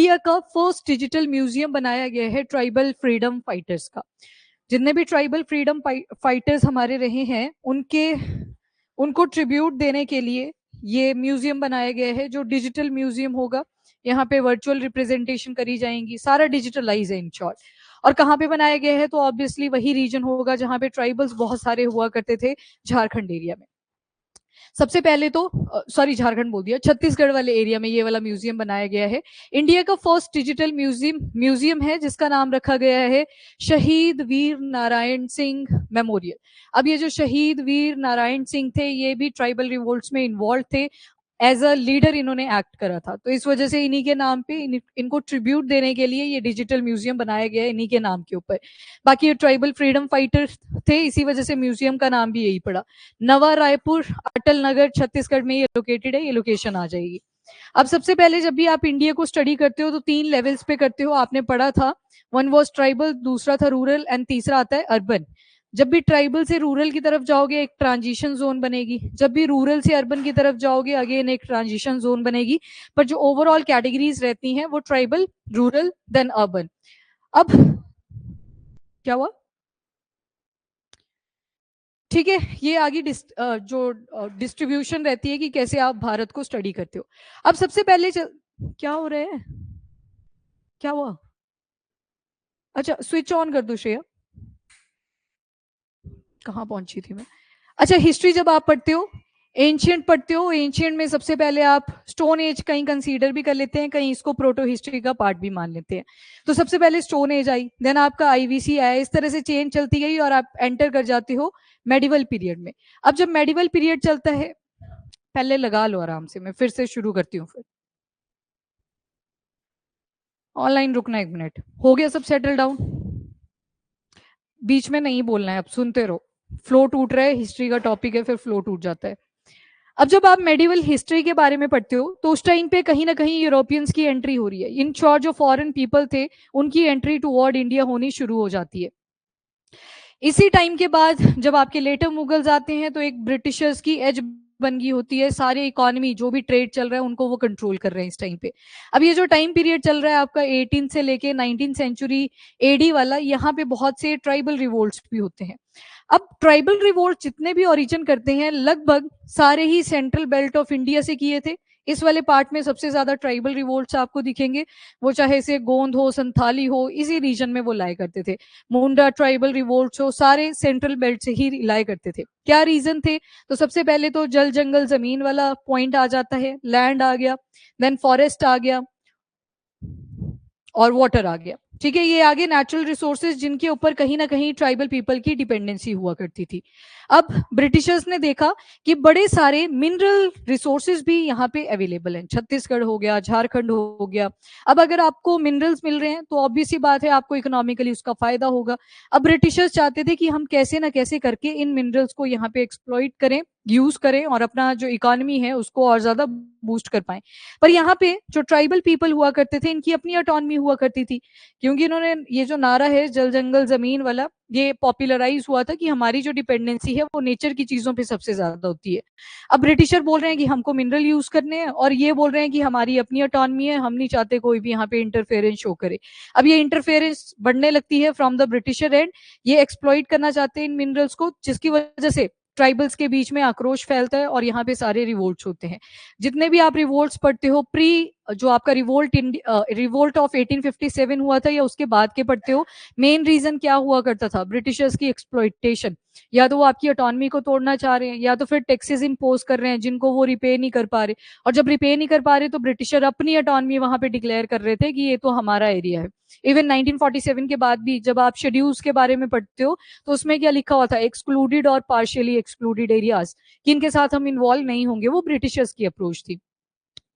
India का first digital museum बनाया गया है ट्राइबल फ्रीडम फाइटर्स का। जितने भी ट्राइबल फ्रीडम फाइटर्स हमारे रहे हैं उनको ट्रिब्यूट देने के लिए ये म्यूजियम बनाया गया है, जो डिजिटल म्यूजियम होगा। यहाँ पे वर्चुअल रिप्रेजेंटेशन करी जाएंगी, सारा डिजिटलाइज है इन शॉर्ट। और कहाँ पे बनाया गया है, तो ऑब्वियसली वही रीजन होगा जहाँ पे ट्राइबल्स बहुत सारे हुआ करते थे, झारखंड एरिया में। सबसे पहले तो झारखंड बोल दिया, छत्तीसगढ़ वाले एरिया में ये वाला म्यूजियम बनाया गया है। इंडिया का फर्स्ट डिजिटल म्यूजियम है जिसका नाम रखा गया है शहीद वीर नारायण सिंह मेमोरियल। अब ये जो शहीद वीर नारायण सिंह थे, ये भी ट्राइबल रिवोल्ट्स में इन्वॉल्व थे, एज अ लीडर इन्होंने एक्ट करा था। तो इस वजह से इन्हीं के नाम पे इनको ट्रिब्यूट देने के लिए ये डिजिटल म्यूजियम बनाया गया है, इन्हीं के नाम के ऊपर। बाकी ये ट्राइबल फ्रीडम फाइटर थे, इसी वजह से म्यूजियम का नाम भी यही पड़ा। नवा रायपुर अटल नगर छत्तीसगढ़ में ये लोकेटेड है, ये लोकेशन आ जाएगी। अब सबसे पहले जब भी आप इंडिया को स्टडी करते हो तो 3 लेवल्स पे करते हो, आपने पढ़ा था। वन वॉज ट्राइबल, दूसरा था रूरल एंड तीसरा आता है अर्बन। जब भी ट्राइबल से रूरल की तरफ जाओगे एक ट्रांजिशन जोन बनेगी, जब भी रूरल से अर्बन की तरफ जाओगे अगेन एक ट्रांजिशन जोन बनेगी। पर जो ओवरऑल कैटेगरीज रहती हैं वो ट्राइबल, रूरल, देन अर्बन। अब क्या हुआ, ठीक है, ये आगे जो डिस्ट्रीब्यूशन रहती है कि कैसे आप भारत को स्टडी करते हो। अब सबसे पहले क्या हो रहा है, क्या हुआ? अच्छा, स्विच ऑन कर दो श्रेया। कहाँ पहुंची थी मैं? अच्छा, हिस्ट्री जब आप पढ़ते हो, एंशियंट पढ़ते हो, एंशियंट में सबसे पहले आप स्टोन एज कहीं कंसीडर भी कर लेते हैं, कहीं इसको प्रोटो हिस्ट्री का पार्ट भी मान लेते हैं। तो सबसे पहले स्टोन एज आई, देन आपका आईवीसी आया, इस तरह से चेंज चलती गई और आप एंटर कर जाते हो मेडिवल पीरियड में। अब जब मेडिवल पीरियड चलता है, पहले लगा लो आराम से, मैं फिर से शुरू करती हूँ। फिर ऑनलाइन रुकना 1 मिनट, हो गया सब सेटल डाउन? बीच में नहीं बोलना है, अब सुनते रहो। फ्लो टूट रहा है, हिस्ट्री का टॉपिक है, फिर फ्लो टूट जाता है। अब जब आप मेडिवल हिस्ट्री के बारे में पढ़ते हो तो उस टाइम पे कहीं ना कहीं यूरोपियंस की एंट्री हो रही है। इन शॉर्ट जो फॉरेन पीपल थे उनकी एंट्री टुवर्ड इंडिया होनी शुरू हो जाती है। इसी टाइम के बाद जब आपके लेटर मुगल्स आते हैं तो एक ब्रिटिशर्स की एज बन गई होती है, सारी इकोनॉमी जो भी ट्रेड चल रहा है उनको वो कंट्रोल कर रहे हैं इस टाइम पे। अब ये जो टाइम पीरियड चल रहा है आपका 18 से लेके 19 सेंचुरी एडी वाला, यहाँ पे बहुत से ट्राइबल रिवोल्ट्स भी होते हैं। अब ट्राइबल रिवोल्ट जितने भी ओरिजिन करते हैं लगभग सारे ही सेंट्रल बेल्ट ऑफ इंडिया से किए थे। इस वाले पार्ट में सबसे ज्यादा ट्राइबल रिवोल्ट्स आपको दिखेंगे, वो चाहे से गोंद हो, संथाली हो, इसी रीजन में वो लाया करते थे। मुंडा ट्राइबल रिवोल्ट्स हो, सारे सेंट्रल बेल्ट से ही लाया करते थे। क्या रीजन थे? तो सबसे पहले तो जल जंगल जमीन वाला पॉइंट आ जाता है, लैंड आ गया, देन फॉरेस्ट आ गया और वाटर आ गया। ठीक है, ये आगे नेचुरल रिसोर्सेज जिनके ऊपर कहीं ना कहीं ट्राइबल पीपल की डिपेंडेंसी हुआ करती थी। अब ब्रिटिशर्स ने देखा कि बड़े सारे मिनरल रिसोर्सेज भी यहाँ पे अवेलेबल हैं, छत्तीसगढ़ हो गया, झारखंड हो गया। अब अगर आपको मिनरल्स मिल रहे हैं तो ऑब्वियस सी बात है आपको इकोनॉमिकली उसका फायदा होगा। अब ब्रिटिशर्स चाहते थे कि हम कैसे ना कैसे करके इन मिनरल्स को यहाँ पे एक्सप्लॉइट करें, यूज करें और अपना जो इकोनॉमी है उसको और ज्यादा बूस्ट कर पाए। पर यहाँ पे जो ट्राइबल पीपल हुआ करते थे इनकी अपनी ऑटोनॉमी हुआ करती थी, क्योंकि इन्होंने ये जो नारा है जल जंगल जमीन वाला, ये पॉपुलराइज हुआ था कि हमारी जो डिपेंडेंसी है वो नेचर की चीजों पे सबसे ज्यादा होती है। अब ब्रिटिशर बोल रहे हैं कि हमको मिनरल यूज करने हैं और ये बोल रहे हैं कि हमारी अपनी ऑटोनॉमी है, हम नहीं चाहते कोई भी यहाँ पे इंटरफेरेंस शो करे। अब ये इंटरफेरेंस बढ़ने लगती है फ्रॉम द ब्रिटिशर एंड, ये एक्सप्लॉइट करना चाहते हैं इन मिनरल्स को, जिसकी वजह से ट्राइबल्स के बीच में आक्रोश फैलता है और यहाँ पे सारे रिवोल्ट्स होते हैं। जितने भी आप रिवोल्ट्स पढ़ते हो, प्री जो आपका रिवोल्ट ऑफ 1857 हुआ था या उसके बाद के पढ़ते हो, मेन रीजन क्या हुआ करता था? ब्रिटिशर्स की एक्सप्लॉइटेशन। या तो वो आपकी ऑटोनॉमी को तोड़ना चाह रहे हैं या तो फिर टैक्सेस इंपोज कर रहे हैं जिनको वो रिपे नहीं कर पा रहे, और जब रिपे नहीं कर पा रहे तो ब्रिटिशर अपनी ऑटोनॉमी वहां पे डिक्लेयर कर रहे थे कि ये तो हमारा एरिया है। इवन 1947 के बाद भी जब आप शेड्यूल्स के बारे में पढ़ते हो तो उसमें क्या लिखा हुआ था? एक्सक्लूडेड और पार्शियली एक्सक्लूडेड एरियाज, किनके साथ हम इन्वॉल्व नहीं होंगे। वो ब्रिटिशर्स की अप्रोच थी।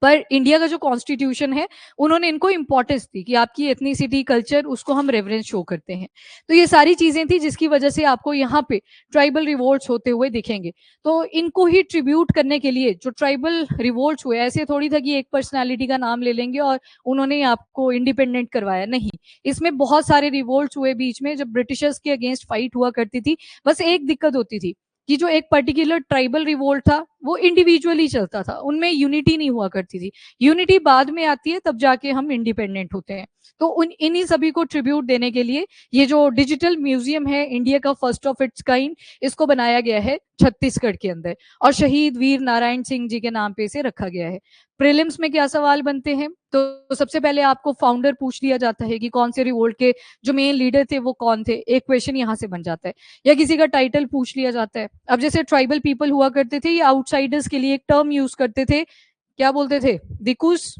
पर इंडिया का जो कॉन्स्टिट्यूशन है उन्होंने इनको इंपॉर्टेंस दी कि आपकी एथनिसिटी, कल्चर, उसको हम रेफरेंस शो करते हैं। तो ये सारी चीजें थी जिसकी वजह से आपको यहाँ पे ट्राइबल रिवोल्ट्स होते हुए दिखेंगे। तो इनको ही ट्रिब्यूट करने के लिए जो ट्राइबल रिवोल्ट्स हुए, ऐसे थोड़ी था कि एक पर्सनालिटी का नाम ले लेंगे और उन्होंने आपको इंडिपेंडेंट करवाया, नहीं। इसमें बहुत सारे रिवोल्ट्स हुए बीच में जब ब्रिटिशर्स के अगेंस्ट फाइट हुआ करती थी। बस एक दिक्कत होती थी कि जो एक पर्टिकुलर ट्राइबल रिवोल्ट था वो इंडिविजुअली चलता था, उनमें यूनिटी नहीं हुआ करती थी। यूनिटी बाद में आती है, तब जाके हम इंडिपेंडेंट होते हैं। तो उन इन्हीं सभी को ट्रिब्यूट देने के लिए ये जो डिजिटल म्यूजियम है, इंडिया का फर्स्ट ऑफ इट्स काइंड, इसको बनाया गया है छत्तीसगढ़ के अंदर, और शहीद वीर नारायण सिंह जी के नाम पे इसे रखा गया है। प्रीलिम्स में क्या सवाल बनते हैं, तो सबसे पहले आपको फाउंडर पूछ लिया जाता है कि कौन से रिवोल्ट के जो मेन लीडर थे वो कौन थे, एक क्वेश्चन यहाँ से बन जाता है। या किसी का टाइटल पूछ लिया जाता है। अब जैसे ट्राइबल पीपल हुआ करते थे, ये आउटसाइडर्स के लिए एक टर्म यूज करते थे, क्या बोलते थे, दिकुस।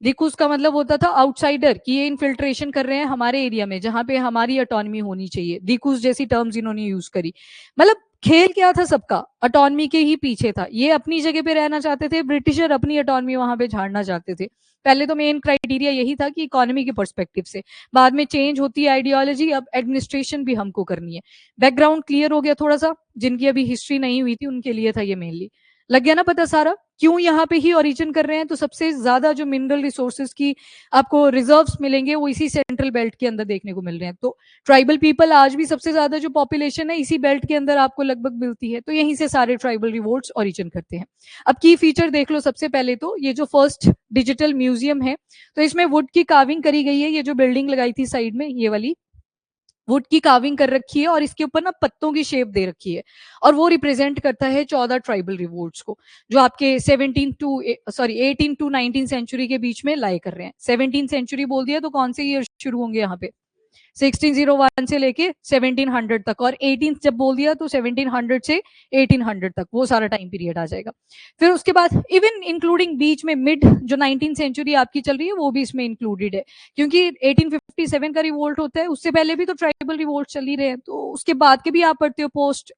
दिकुस का मतलब होता था आउटसाइडर, कि ये इन्फिल्ट्रेशन कर रहे हैं हमारे एरिया में जहां पे हमारी ऑटोनॉमी होनी चाहिए। दिकुस जैसी टर्म्स इन्होंने यूज करी। मतलब खेल क्या था सबका, ऑटोनॉमी के ही पीछे था। ये अपनी जगह पे रहना चाहते थे, ब्रिटिशर अपनी ऑटोनॉमी वहां पे झाड़ना चाहते थे। पहले तो मेन क्राइटेरिया यही था कि इकोनॉमी के पर्सपेक्टिव से, बाद में चेंज होती है आइडियोलॉजी, अब एडमिनिस्ट्रेशन भी हमको करनी है। बैकग्राउंड क्लियर हो गया थोड़ा सा, जिनकी अभी हिस्ट्री नहीं हुई थी उनके लिए था ये मेनली। लग गया ना पता सारा, क्यों यहाँ पे ही ओरिजिन कर रहे हैं। तो सबसे ज्यादा जो मिनरल रिसोर्सेज की आपको रिजर्व्स मिलेंगे वो इसी सेंट्रल बेल्ट के अंदर देखने को मिल रहे हैं। तो ट्राइबल पीपल आज भी सबसे ज्यादा जो पॉपुलेशन है इसी बेल्ट के अंदर आपको लगभग मिलती है। तो यहीं से सारे ट्राइबल रिवोल्ट्स ओरिजिन करते हैं। अब की फीचर देख लो। सबसे पहले तो ये जो फर्स्ट डिजिटल म्यूजियम है, तो इसमें वुड की कार्विंग करी गई है। ये जो बिल्डिंग लगाई थी साइड में, ये वाली वुड की कार्विंग कर रखी है, और इसके ऊपर ना पत्तों की शेप दे रखी है, और वो रिप्रेजेंट करता है 14 ट्राइबल रिवोल्ट्स को, जो आपके 18 टू 19 सेंचुरी के बीच में लाई कर रहे हैं। 17 सेंचुरी बोल दिया तो कौन से ईयर शुरू होंगे यहाँ पे, 1601 से लेके 1700 तक, और 18 जब बोल दिया तो 1700 से 1800 तक, वो सारा टाइम पीरियड आ जाएगा। फिर उसके बाद इवन इंक्लूडिंग बीच में मिड जो 19 सेंचुरी आपकी चल रही है वो भी इसमें इंक्लूडेड है, क्योंकि 1857 का रिवोल्ट होता है, उससे पहले भी तो ट्राइबल रिवोल्ट चल ही रहे हैं। तो उसके बाद के भी आप पढ़ते हो पोस्ट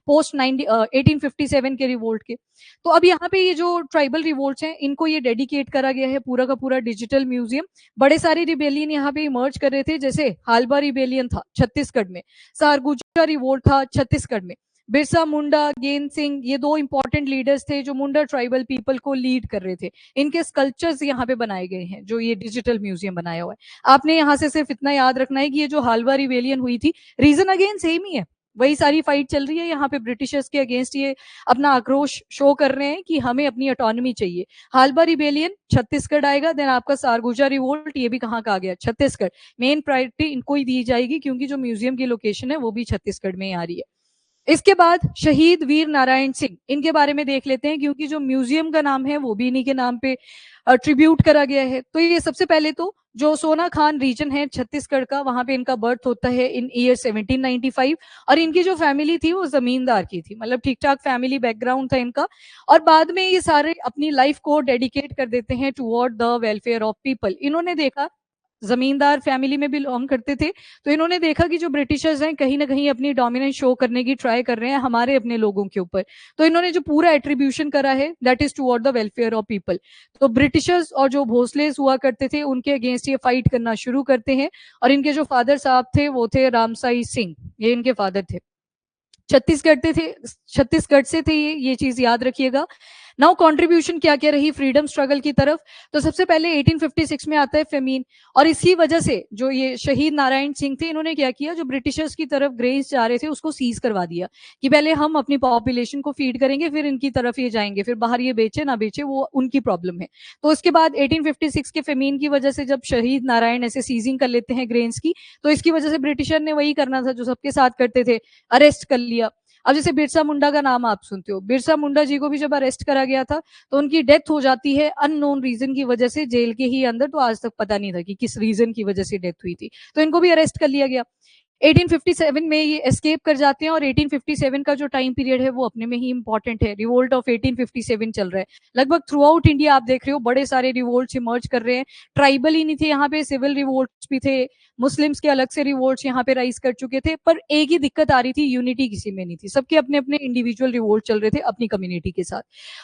पोस्ट 1857 के रिवोल्ट के। तो अब यहाँ पे ये जो ट्राइबल रिवोल्ट हैं, इनको ये डेडिकेट करा गया है पूरा का पूरा डिजिटल म्यूजियम। बड़े सारे रिबेलियन यहाँ पे इमर्ज कर रहे थे, जैसे हालबा रिबेलियन था छत्तीसगढ़ में, सारगुजा रिवोल्ट था छत्तीसगढ़ में, बिरसा मुंडा, गेन सिंह, ये दो इंपॉर्टेंट लीडर्स थे जो मुंडा ट्राइबल पीपल को लीड कर रहे थे। इनके स्कल्पचर्स यहाँ पे बनाए गए हैं, जो ये डिजिटल म्यूजियम बनाया हुआ है। आपने यहाँ से सिर्फ इतना याद रखना है कि ये जो हालबा रिबेलियन हुई थी, रीजन अगेन सेम ही है, वही सारी फाइट चल रही है यहाँ पे, ब्रिटिशर्स के अगेंस्ट ये अपना आक्रोश शो कर रहे हैं कि हमें अपनी ऑटोनॉमी चाहिए। हालबा रिबेलियन छत्तीसगढ़ आएगा, देन आपका सारगुजा रिवोल्ट, ये भी कहाँ का आ गया, छत्तीसगढ़। मेन प्रायोरिटी इनको ही दी जाएगी, क्योंकि जो म्यूजियम की लोकेशन है वो भी छत्तीसगढ़ में ही आ रही है। इसके बाद शहीद वीर नारायण सिंह, इनके बारे में देख लेते हैं, क्योंकि जो म्यूजियम का नाम है वो भी इन्हीं के नाम पे ट्रिब्यूट करा गया है। तो ये सबसे पहले तो जो सोना खान रीजन है छत्तीसगढ़ का, वहां पे इनका बर्थ होता है इन ईयर 1795, और इनकी जो फैमिली थी वो जमींदार की थी, मतलब ठीक ठाक फैमिली बैकग्राउंड था इनका। और बाद में ये सारे अपनी लाइफ को डेडिकेट कर देते हैं toward the welfare of people. इन्होंने देखा, जमींदार फैमिली में बिलोंग करते थे, तो इन्होंने देखा कि जो ब्रिटिशर्स हैं कहीं ना कहीं अपनी डोमिनेंस शो करने की ट्राई कर रहे हैं हमारे अपने लोगों के ऊपर। तो इन्होंने जो पूरा एट्रीब्यूशन करा है that is toward the welfare of people. तो ब्रिटिशर्स और जो भोसलेस हुआ करते थे उनके अगेंस्ट ये फाइट करना शुरू करते हैं। और इनके जो फादर साहब थे वो थे रामसाई सिंह, ये इनके फादर थे। छत्तीसगढ़ से थे ये चीज याद रखिएगा। नाउ कंट्रीब्यूशन क्या क्या रही फ्रीडम स्ट्रगल की तरफ, तो सबसे पहले 1856 में आता है फेमीन। और इसी वजह से जो ये शहीद नारायण सिंह थे, इन्होंने क्या किया, जो ब्रिटिशर्स की तरफ ग्रेन्स जा रहे थे उसको सीज करवा दिया, कि पहले हम अपनी पॉपुलेशन को फीड करेंगे फिर इनकी तरफ ये जाएंगे, फिर बाहर ये बेचे ना बेचे वो उनकी प्रॉब्लम है। तो उसके बाद 1856 के फेमीन की वजह से जब शहीद नारायण ऐसे सीजिंग कर लेते हैं ग्रेन्स की, तो इसकी वजह से ब्रिटिशर ने वही करना था जो सबके साथ करते थे, अरेस्ट कर लिया। अब जैसे बिरसा मुंडा का नाम आप सुनते हो, बिरसा मुंडा जी को भी जब अरेस्ट करा गया था तो उनकी डेथ हो जाती है अननोन रीजन की वजह से जेल के ही अंदर। तो आज तक पता नहीं था कि किस रीजन की वजह से डेथ हुई थी, तो इनको भी अरेस्ट कर लिया गया। 1857 में ये एस्केप कर जाते हैं, और 1857 का जो टाइम पीरियड है वो अपने में ही इंपॉर्टेंट है। रिवोल्ट ऑफ 1857 चल रहा है लगभग थ्रू आउट इंडिया, आप देख रहे हो बड़े सारे रिवोल्ट्स इमर्ज कर रहे हैं। ट्राइबल ही नहीं थे यहाँ पे, सिविल रिवोल्ट्स भी थे, मुस्लिम्स के अलग से रिवोल्ट्स यहाँ पे राइज कर चुके थे। पर एक ही दिक्कत आ रही थी, यूनिटी किसी में नहीं थी, सबके अपने अपने इंडिविजुअल रिवोल्ट चल रहे थे अपनी कम्युनिटी के साथ।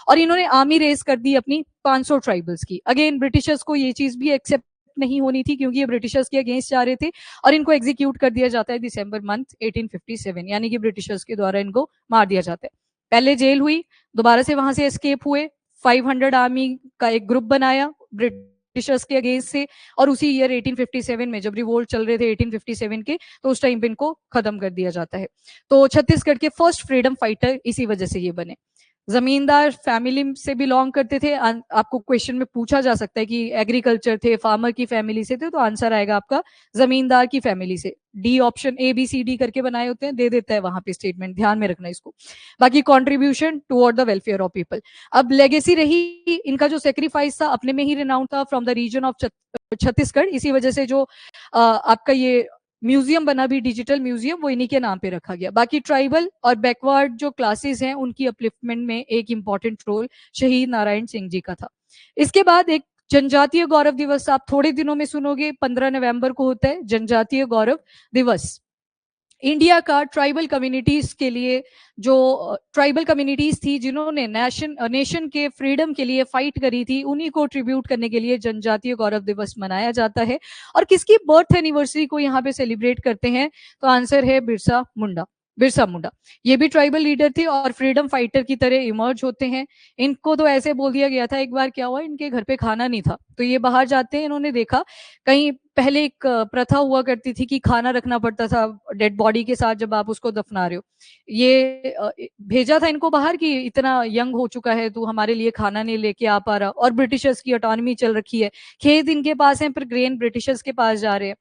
और इन्होंने आर्मी रेस कर दी अपनी 500 ट्राइबल्स की। अगेन ब्रिटिशर्स को ये चीज भी एक्सेप्ट नहीं होनी थी, क्योंकि ये ब्रिटिशर्स के अगेंस्ट जा रहे थे, और इनको एग्जीक्यूट कर दिया जाता है दिसंबर मंथ 1857, यानी कि ब्रिटिशर्स के द्वारा इनको मार दिया जाता है। पहले जेल हुई, दोबारा से वहां से एस्केप हुए, 500 आर्मी का एक ग्रुप बनाया, ब्रिटिशर्स के अगेंस्ट से, और उसी ईयर 1857 में जब रिवोल्ट चल रहे थे 1857 के, तो उस टाइम पे इनको खत्म कर दिया जाता है। तो छत्तीसगढ़ के फर्स्ट फ्रीडम फाइटर इसी वजह से ये बने। जमींदार फैमिली से बिलोंग करते थे। आपको क्वेश्चन में पूछा जा सकता है कि एग्रीकल्चर थे, फार्मर की फैमिली से थे, तो आंसर आएगा आपका जमींदार की फैमिली से। डी ऑप्शन ABCD करके बनाए होते हैं, दे देता है वहां पे स्टेटमेंट, ध्यान में रखना इसको। बाकी contribution toward the welfare of people. अब लेगेसी रही इनका जो सेक्रीफाइस था, अपने में ही रिनाउंड था from the region of Chhattisgarh. इसी वजह से जो आपका ये म्यूजियम बना भी, डिजिटल म्यूजियम, वो इन्हीं के नाम पे रखा गया। बाकी ट्राइबल और बैकवर्ड जो क्लासेस हैं उनकी अपलिफ्टमेंट में एक इंपॉर्टेंट रोल शहीद नारायण सिंह जी का था। इसके बाद एक जनजातीय गौरव दिवस आप थोड़े दिनों में सुनोगे, 15 नवंबर को होता है जनजातीय गौरव दिवस। इंडिया का ट्राइबल कम्युनिटीज के लिए, जो ट्राइबल कम्युनिटीज थी जिन्होंने नेशन के फ्रीडम के लिए फाइट करी थी, उन्हीं को ट्रिब्यूट करने के लिए जनजातीय गौरव दिवस मनाया जाता है। और किसकी बर्थ एनिवर्सरी को यहाँ पे सेलिब्रेट करते हैं, तो आंसर है बिरसा मुंडा। बिरसा मुंडा ये भी ट्राइबल लीडर थे और फ्रीडम फाइटर की तरह इमर्ज होते हैं। इनको तो ऐसे बोल दिया गया था, एक बार क्या हुआ, इनके घर पे खाना नहीं था, तो ये बाहर जाते हैं, इन्होंने देखा कहीं पहले एक प्रथा हुआ करती थी कि खाना रखना पड़ता था डेड बॉडी के साथ जब आप उसको दफना रहे हो। ये भेजा था इनको बाहर कि इतना यंग हो चुका है तो हमारे लिए खाना नहीं लेके आ पा रहा, और ब्रिटिशर्स की ऑटोनॉमी चल रखी है, खेत इनके पास है पर ग्रेन ब्रिटिशर्स के पास जा रहे हैं।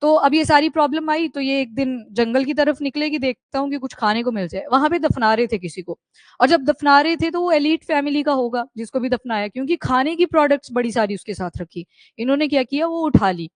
तो अब ये सारी प्रॉब्लम आई, तो ये एक दिन जंगल की तरफ निकले कि देखता हूँ कि कुछ खाने को मिल जाए। वहां पे दफना रहे थे किसी को, और जब दफना रहे थे तो वो एलीट फैमिली का होगा जिसको भी दफनाया, क्योंकि खाने की प्रोडक्ट्स बड़ी सारी उसके साथ रखी। इन्होंने क्या किया, वो उठा ली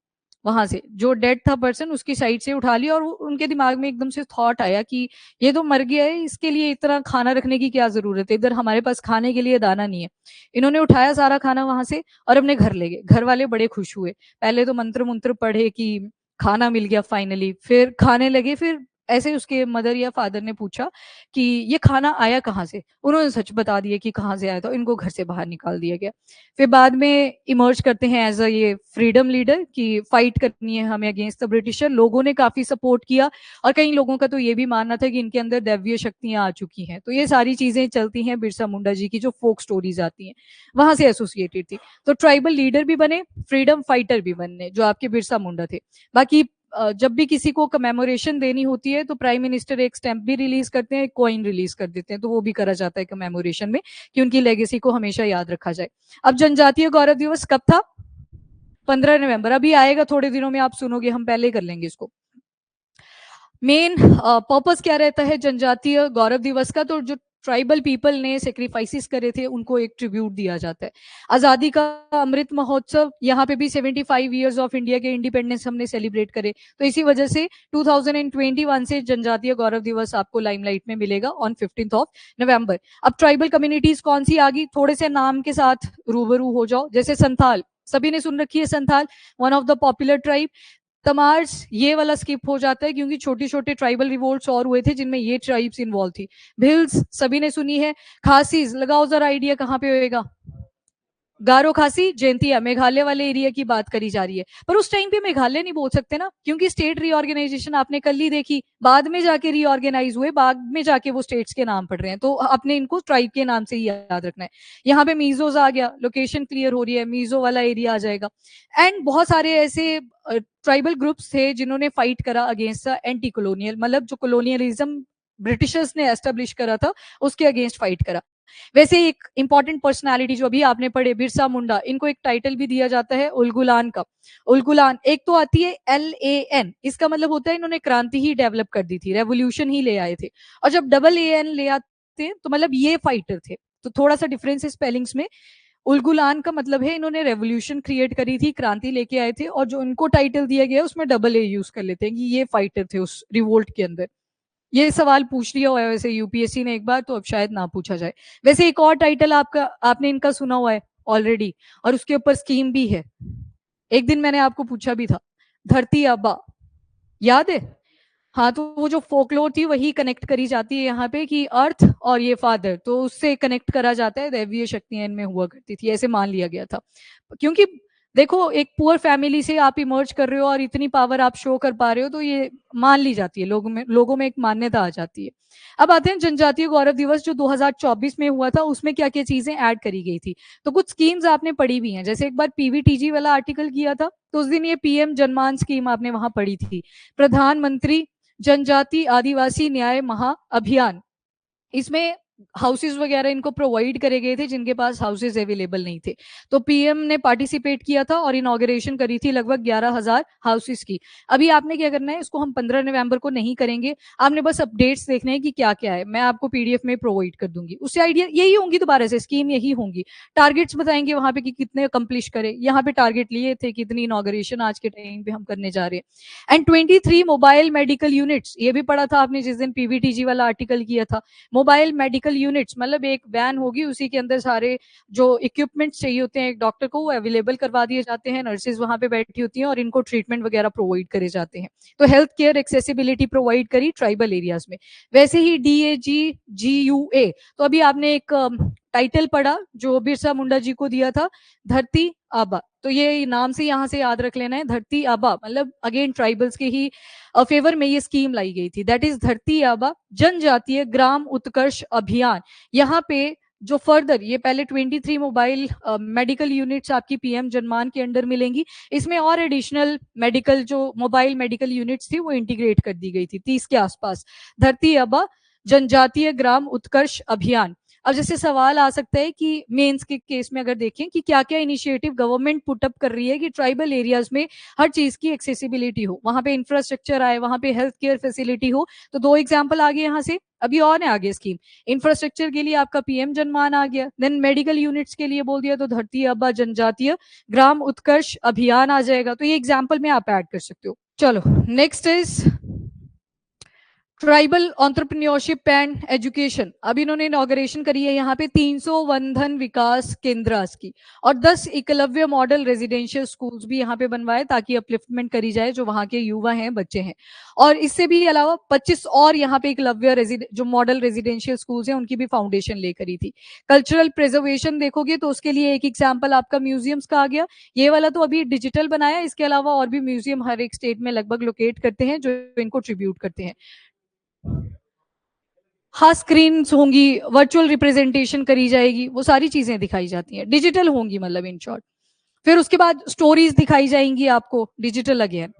वहां से, जो डेड था पर्सन उसकी साइड से उठा लिया, और उनके दिमाग में एकदम से थॉट आया कि ये तो मर गया है, इसके लिए इतना खाना रखने की क्या जरूरत है, इधर हमारे पास खाने के लिए दाना नहीं है। इन्होंने उठाया सारा खाना वहां से और अपने घर ले गए। घर वाले बड़े खुश हुए, पहले तो मंत्र मंत्र पढ़े कि खाना मिल गया फाइनली, फिर खाने लगे। फिर ऐसे ही उसके मदर या फादर ने पूछा कि ये खाना आया कहाँ से, उन्होंने सच बता दिया कि कहाँ से आया था, इनको घर से बाहर निकाल दिया गया। फिर बाद में इमर्ज करते हैं एज अ ये फ्रीडम लीडर कि फाइट करनी है हमें अगेंस्ट द ब्रिटिशर। लोगों ने काफी सपोर्ट किया, और कई लोगों का तो ये भी मानना था कि इनके अंदर दैवीय शक्तियां आ चुकी हैं। तो ये सारी चीजें चलती हैं, बिरसा मुंडा जी की जो फोक स्टोरीज आती हैं वहां से एसोसिएटेड थी। तो ट्राइबल लीडर भी बने, फ्रीडम फाइटर भी बने, जो आपके बिरसा मुंडा थे। बाकी जब भी किसी को कमेमोरेशन देनी होती है तो प्राइम मिनिस्टर एक स्टैंप भी रिलीज करते हैं, एक कॉइन रिलीज कर देते हैं, तो वो भी करा जाता है कमेमोरेशन में कि उनकी लेगेसी को हमेशा याद रखा जाए। अब जनजातीय गौरव दिवस कब था, 15 नवंबर। अभी आएगा थोड़े दिनों में, आप सुनोगे, हम पहले कर लेंगे इसको। मेन पर्पस क्या रहता है जनजातीय गौरव दिवस का, तो जो ट्राइबल पीपल ने सेक्रीफाइसेस करे थे उनको एक ट्रिब्यूट दिया जाता है। आजादी का अमृत महोत्सव, यहाँ पे भी 75 ईयर्स ऑफ इंडिया के इंडिपेंडेंस हमने सेलिब्रेट करे, तो इसी वजह से 2021 से जनजातीय गौरव दिवस आपको लाइमलाइट में मिलेगा ऑन 15 नवंबर। अब ट्राइबल कम्युनिटीज कौन सी आ गई, थोड़े से नाम के साथ रूबरू हो जाओ। जैसे संथाल, सभी ने सुन रखी है Santhal, one of the popular tribe. तमार्स ये वाला स्किप हो जाता है क्योंकि छोटे छोटे ट्राइबल रिवोल्ट्स और हुए थे जिनमें ये ट्राइब्स इन्वॉल्व थी। भिल्स सभी ने सुनी है। खासीज लगाओ जरा आइडिया कहाँ पे होएगा, गारो खासी जयंतिया, मेघालय वाले एरिया की बात करी जा रही है। पर उस टाइम पे मेघालय नहीं बोल सकते ना, क्योंकि स्टेट रीऑर्गेनाइजेशन आपने कल ही देखी, बाद में जाके रीऑर्गेनाइज हुए, बाद में जाके वो स्टेट्स के नाम पड़ रहे हैं, तो अपने इनको ट्राइब के नाम से ही याद रखना है। यहाँ पे मीजोज आ गया, लोकेशन क्लियर हो रही है, मीजो वाला एरिया आ जाएगा। एंड बहुत सारे ऐसे ट्राइबल ग्रुप्स थे जिन्होंने फाइट करा अगेंस्ट एंटी कॉलोनियल, मतलब जो कॉलोनियलिज्म ब्रिटिशर्स ने एस्टेब्लिश करा था उसके अगेंस्ट फाइट करा। वैसे एक इंपॉर्टेंट पर्सनालिटी जो अभी आपने पढ़े, बिरसा मुंडा, इनको एक टाइटल भी दिया जाता है उलगुलान का। उलगुलान एक तो आती है LAN, इसका मतलब होता है इन्होंने क्रांति ही डेवलप कर दी थी, रेवोल्यूशन ही ले आए थे। और जब AAN ले आते हैं तो मतलब ये फाइटर थे, तो थोड़ा सा डिफरेंस है स्पेलिंग्स में। उलगुलान का मतलब है इन्होंने रेवोल्यूशन क्रिएट करी थी, क्रांति लेके आए थे, और जो उनको टाइटल दिया गया उसमें AA यूज कर लेते हैं कि ये फाइटर थे उस रिवोल्ट के अंदर। ये सवाल पूछ लिया हुआ है वैसे यूपीएससी ने एक बार, तो अब शायद ना पूछा जाए। वैसे एक और टाइटल आपका, आपने इनका सुना हुआ है ऑलरेडी, और उसके ऊपर स्कीम भी है, एक दिन मैंने आपको पूछा भी था, धरती आबा, याद है? हाँ, तो वो जो फोकलोर थी वही कनेक्ट करी जाती है यहाँ पे कि अर्थ और ये फादर, तो उससे कनेक्ट करा जाता है, दैवीय शक्तियां इनमें हुआ करती थी, ऐसे मान लिया गया था। क्योंकि देखो एक पुअर फैमिली से आप इमर्ज कर रहे हो और इतनी पावर आप शो कर पा रहे हो, तो ये मान ली जाती है, लोगों में एक मान्यता आ जाती है। अब आते हैं जनजातीय गौरव दिवस जो 2024 में हुआ था, उसमें क्या क्या चीजें ऐड करी गई थी। तो कुछ स्कीम्स आपने पढ़ी भी हैं, जैसे एक बार पीवीटीजी वाला आर्टिकल किया था, तो उस दिन ये पीएम जनमान स्कीम आपने वहां पढ़ी थी, प्रधानमंत्री जनजाति आदिवासी न्याय महा अभियान। इसमें हाउसेज वगैरह इनको प्रोवाइड करे गए थे जिनके पास हाउसेज अवेलेबल नहीं थे। तो पीएम ने पार्टिसिपेट किया था और इनॉग्रेशन करी थी लगभग 11,000 हाउसेज की। अभी आपने क्या करना है, इसको हम 15 नवंबर को नहीं करेंगे, आपने बस अपडेट्स देखने हैं कि क्या क्या है, मैं आपको पीडीएफ में प्रोवाइड कर दूंगी। उससे आइडिया यही होंगी, दोबारा से स्कीम यही होंगी, टारगेट्स बताएंगे वहां पे कि कितने अकम्प्लिश करे। यहाँ पे टारगेट लिए थे कितनी इनॉग्रेशन आज के टाइम पे हम करने जा रहे हैं। एंड 23 मोबाइल मेडिकल यूनिट्स, ये भी पढ़ा था आपने जिस दिन पीवीटीजी वाला आर्टिकल किया था। मोबाइल मेडिकल यूनिट्स मतलब एक वैन होगी, उसी के अंदर सारे जो इक्विपमेंट्स चाहिए होते हैं एक डॉक्टर को, वो अवेलेबल करवा दिए जाते हैं, नर्सेज वहां पे बैठी होती हैं और इनको ट्रीटमेंट वगैरह प्रोवाइड करे जाते हैं। तो हेल्थ केयर एक्सेसिबिलिटी प्रोवाइड करी ट्राइबल एरियाज में। वैसे ही DAGGUA, तो अभी आपने एक टाइटल पढ़ा जो बिरसा मुंडा जी को दिया था, धरती आबा। तो ये नाम से यहाँ से याद रख लेना है, धरती आबा मतलब अगेन ट्राइबल्स के ही फेवर में ये स्कीम लाई गई थी, दैट इज धरती आबा जनजातीय ग्राम उत्कर्ष अभियान। यहाँ पे जो फर्दर ये पहले 23 मोबाइल मेडिकल यूनिट्स आपकी पीएम जनमान के अंडर मिलेंगी, इसमें और एडिशनल मेडिकल जो मोबाइल मेडिकल यूनिट्स थी वो इंटीग्रेट कर दी गई थी 30 के आसपास। धरती आबा जनजातीय ग्राम उत्कर्ष अभियान। अब जैसे सवाल आ सकता है कि मेंस के केस में अगर देखें कि क्या क्या इनिशिएटिव गवर्नमेंट पुटअप कर रही है कि ट्राइबल एरियाज में हर चीज की एक्सेसिबिलिटी हो, वहां पे इंफ्रास्ट्रक्चर आए, वहां पे हेल्थ केयर फैसिलिटी हो। तो दो एग्जांपल आ गए यहाँ से, अभी और है आगे स्कीम। इंफ्रास्ट्रक्चर के लिए आपका पीएम जनमान आ गया, देन मेडिकल यूनिट्स के लिए बोल दिया तो धरती आबा जनजातीय ग्राम उत्कर्ष अभियान आ जाएगा। तो ये एग्जाम्पल में आप ऐड कर सकते हो। चलो next is tribal entrepreneurship and education. अब इन्होंने इनॉग्रेशन करी है यहाँ पे 300 वनधन विकास केंद्रास की, और 10 एकलव्य मॉडल रेजिडेंशियल स्कूल्स भी यहाँ पे बनवाए ताकि अपलिफ्टमेंट करी जाए जो वहाँ के युवा हैं, बच्चे हैं। और इससे भी अलावा 25 और यहाँ पे एकलव्य जो मॉडल रेजिडेंशियल स्कूल्स हैं उनकी भी फाउंडेशन ले करी थी। कल्चरल प्रिजर्वेशन देखोगे तो उसके लिए एक एग्जाम्पल आपका म्यूजियम्स का आ गया। ये वाला तो अभी डिजिटल बनाया, इसके अलावा और भी म्यूजियम हर एक स्टेट में लगभग लोकेट करते हैं जो इनको ट्रिब्यूट करते हैं। हाँ स्क्रीन होंगी, वर्चुअल रिप्रेजेंटेशन करी जाएगी, वो सारी चीजें दिखाई जाती हैं, डिजिटल होंगी मतलब इन शॉर्ट। फिर उसके बाद स्टोरीज दिखाई जाएंगी आपको डिजिटल अगेन।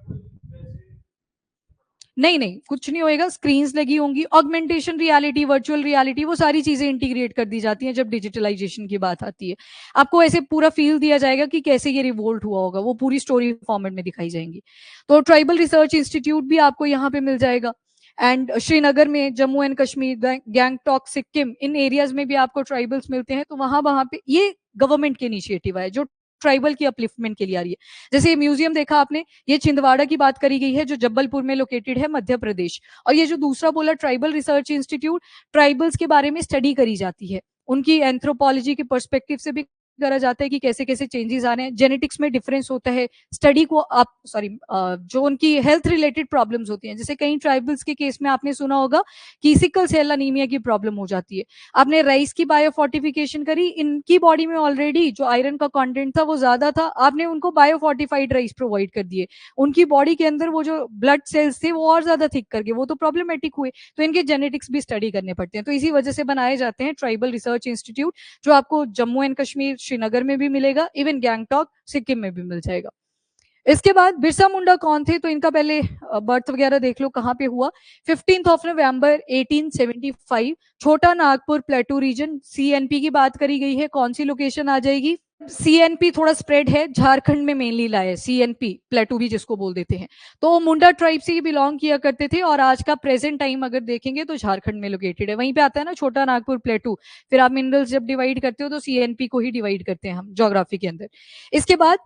नहीं नहीं कुछ नहीं होएगा, स्क्रीन्स लगी होंगी, ऑगमेंटेशन रियलिटी, वर्चुअल रियलिटी, वो सारी चीजें इंटीग्रेट कर दी जाती हैं जब डिजिटलाइजेशन की बात आती है। आपको ऐसे पूरा फील दिया जाएगा कि कैसे ये रिवोल्ट हुआ होगा, वो पूरी स्टोरी फॉर्मेट में दिखाई जाएंगी। तो ट्राइबल रिसर्च इंस्टीट्यूट भी आपको यहाँ पे मिल जाएगा। एंड श्रीनगर में, Jammu and Kashmir, Gangtok, Sikkim, in areas में भी आपको ट्राइबल्स मिलते हैं। तो वहां वहां पे ये गवर्नमेंट की इनिशिएटिव है जो ट्राइबल की अपलिफ्टमेंट के लिए आ रही है। जैसे ये म्यूजियम देखा आपने, ये छिंदवाड़ा की बात करी गई है जो जबलपुर में लोकेटेड है, मध्य प्रदेश। और ये जो दूसरा बोला ट्राइबल रिसर्च इंस्टीट्यूट, ट्राइबल्स के बारे में स्टडी करी जाती है, उनकी एंथ्रोपोलॉजी के पर्सपेक्टिव से भी करा जाता है कि कैसे कैसे चेंजेस आ रहे हैं, जेनेटिक्स में डिफरेंस होता है, स्टडी को आप जो उनकी हेल्थ रिलेटेड प्रॉब्लम्स होती हैं, जैसे कई ट्राइबल्स के केस में आपने सुना होगा कि सिकल सेल अनीमिया की प्रॉब्लम हो जाती है। आपने राइस की बायोफोर्टिफिकेशन करी, इनकी बॉडी में ऑलरेडी जो आयरन का कंटेंट था वो ज्यादा था, आपने उनको बायोफोर्टिफाइड राइस प्रोवाइड कर दिए, उनकी बॉडी के अंदर वो जो ब्लड सेल्स थे वो और ज्यादा थिक करके वो तो प्रॉब्लमेटिक हुए। तो इनके जेनेटिक्स भी स्टडी करने पड़ते हैं। तो इसी वजह से बनाए जाते हैं ट्राइबल रिसर्च इंस्टीट्यूट, जो आपको जम्मू एंड कश्मीर, श्रीनगर में भी मिलेगा, इवन गैंगटॉक, सिक्किम में भी मिल जाएगा। इसके बाद बिरसा मुंडा कौन थे, तो इनका पहले बर्थ वगैरह देख लो कहाँ पे हुआ। 15 नवंबर 1875, छोटा नागपुर प्लेटू रीजन। सीएनपी की बात करी गई है, कौन सी लोकेशन आ जाएगी? सीएनपी थोड़ा स्प्रेड है, झारखंड में मेनली लाए सीएनपी, प्लेटू भी जिसको बोल देते हैं। तो मुंडा ट्राइब से ही बिलोंग किया करते थे, और आज का प्रेजेंट टाइम अगर देखेंगे तो झारखंड में लोकेटेड है। वहीं पे आता है ना छोटा नागपुर प्लेटू, फिर आप मिनरल्स जब डिवाइड करते हो तो सीएनपी को ही डिवाइड करते हैं हम ज्योग्राफी के अंदर। इसके बाद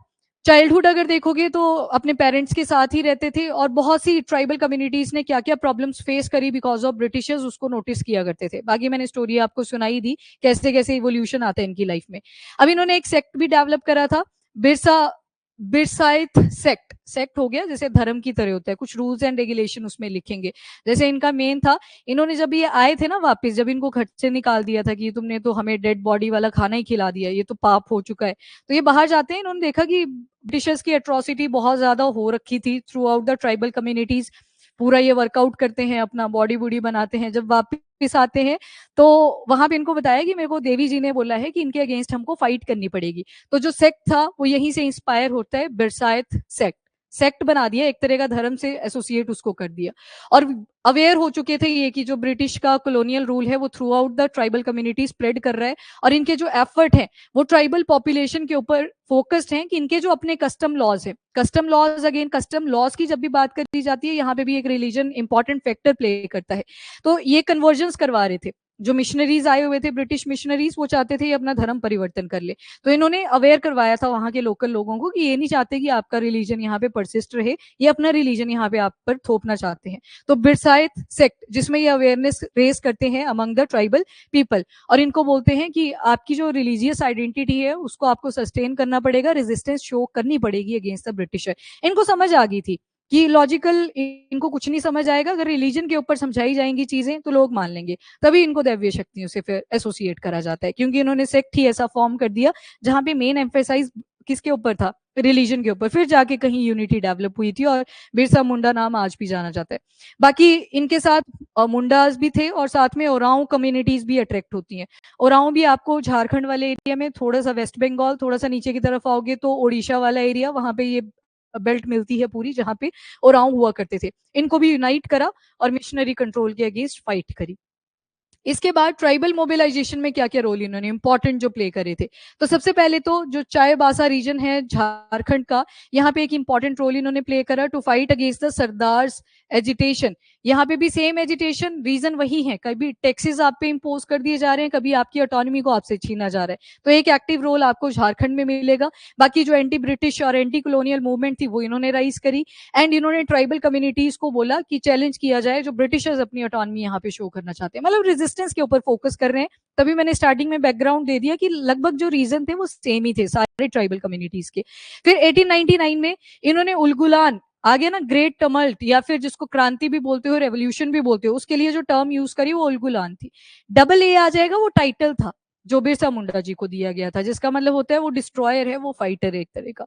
चाइल्डहुड अगर देखोगे तो अपने पेरेंट्स के साथ ही रहते थे, और बहुत सी ट्राइबल कम्युनिटीज ने क्या क्या प्रॉब्लम्स फेस करी बिकॉज ऑफ ब्रिटिशर्स, उसको नोटिस किया करते थे। बाकी मैंने स्टोरी आपको सुनाई दी कैसे कैसे इवोल्यूशन आता है इनकी लाइफ में। अब इन्होंने एक सेक्ट भी डेवलप करा था, बिरसा बिरसाइत सेक्ट, सेक्ट हो गया जैसे धर्म की तरह होता है, कुछ रूल्स एंड रेगुलेशन उसमें लिखेंगे। जैसे इनका मेन था, इन्होंने जब ये आए थे ना वापस, जब इनको घर से निकाल दिया था कि तुमने तो हमें डेड बॉडी वाला खाना ही खिला दिया, ये तो पाप हो चुका है, तो ये बाहर जाते हैं, इन्होंने देखा कि ब्रिटिशर्स की एट्रोसिटी बहुत ज्यादा हो रखी थी through out the tribal communities. पूरा ये वर्कआउट करते हैं, अपना बॉडी बूडी बनाते हैं, जब वापस आते हैं तो वहां पे इनको बताया कि मेरे को देवी जी ने बोला है कि इनके अगेंस्ट हमको फाइट करनी पड़ेगी। तो जो सेक्ट था वो यहीं से इंस्पायर होता है, बिरसायत सेक्ट, सेक्ट बना दिया, एक तरह का धर्म से एसोसिएट उसको कर दिया। और अवेयर हो चुके थे ये कि जो ब्रिटिश का कॉलोनियल रूल है वो through out the tribal community spread कर रहा है, और इनके जो एफर्ट है वो ट्राइबल पॉपुलेशन के ऊपर फोकस्ड हैं कि इनके जो अपने कस्टम लॉज है, custom laws, again custom laws की जब भी बात करी जाती है यहाँ पे भी एक रिलीजन इंपॉर्टेंट फैक्टर प्ले करता है। तो ये कन्वर्जन करवा रहे थे, जो मिशनरीज आए हुए थे ब्रिटिश मिशनरीज, वो चाहते थे ये अपना धर्म परिवर्तन कर ले, तो इन्होंने अवेयर करवाया था वहां के लोकल लोगों को कि ये नहीं चाहते कि आपका रिलीजन यहाँ पे परसिस्ट रहे, ये अपना रिलीजन यहाँ पे आप पर थोपना चाहते हैं। तो बिरसायत सेक्ट जिसमें ये अवेयरनेस रेस करते हैं अमंग द ट्राइबल पीपल, और इनको बोलते हैं कि आपकी जो रिलीजियस आइडेंटिटी है उसको आपको सस्टेन करना पड़ेगा, रेजिस्टेंस शो करनी पड़ेगी अगेंस्ट द ब्रिटिशर। इनको समझ आ गई थी कि लॉजिकल इनको कुछ नहीं समझ आएगा, अगर रिलीजन के ऊपर समझाई जाएंगी चीजें तो लोग मान लेंगे, तभी इनको दैवीय शक्तियों से फिर एसोसिएट करा जाता है, क्योंकि इन्होंने सेक्ट ही ऐसा फॉर्म कर दिया जहां पे मेन एम्फेसाइज किसके ऊपर था, रिलीजन के ऊपर, फिर जाके कहीं यूनिटी डेवलप हुई थी, और बिरसा मुंडा नाम आज भी जाना जाता है। बाकी इनके साथ मुंडाज भी थे, और साथ में ओरांव कम्युनिटीज भी अट्रैक्ट होती हैं। ओरांव भी आपको झारखंड वाले एरिया में, थोड़ा सा वेस्ट बंगाल, थोड़ा सा नीचे की तरफ आओगे तो ओडिशा वाला एरिया, वहां पे ये बेल्ट मिलती है पूरी जहां पे ओरांव हुआ करते थे। इनको भी यूनाइट करा और मिशनरी कंट्रोल के अगेंस्ट फाइट करी। इसके बाद ट्राइबल मोबिलाइजेशन में क्या क्या रोल इन्होंने इंपॉर्टेंट जो प्ले करे थे, तो सबसे पहले तो जो चायबासा रीजन है झारखंड का, यहाँ पे एक इंपॉर्टेंट रोल इन्होंने प्ले करा to fight against the sardars agitation. यहाँ पे भी सेम एजिटेशन, रीजन वही है, कभी टैक्सेस आप पे इम्पोज कर दिए जा रहे हैं, कभी आपकी ऑटोनॉमी को आपसे छीना जा रहा है, तो एक एक्टिव रोल आपको झारखंड में मिलेगा। बाकी जो एंटी ब्रिटिश और एंटी कॉलोनियल मूवमेंट थी वो इन्होंने राइज करी, एंड इन्होंने ट्राइबल कम्युनिटीज को बोला कि चैलेंज किया जाए जो ब्रिटिशर्स अपनी ऑटोनॉमी यहाँ पे शो करना चाहते हैं, मतलब रेजिस्टेंस के ऊपर फोकस कर रहे हैं। तभी मैंने स्टार्टिंग में बैकग्राउंड दे दिया कि लगभग जो रीजन थे वो सेम ही थे सारे ट्राइबल कम्युनिटीज के। फिर 1899 में इन्होंने उलगुलान, आगे ना ग्रेट टमल्ट या फिर जिसको क्रांति भी बोलते हो, रेवोल्यूशन भी बोलते हो, उसके लिए जो टर्म यूज करी वो उलगुलान थी। डबल ए आ जाएगा, वो टाइटल था जो बिरसा मुंडा जी को दिया गया था, जिसका मतलब होता है वो डिस्ट्रॉयर है, वो फाइटर है एक तरह का।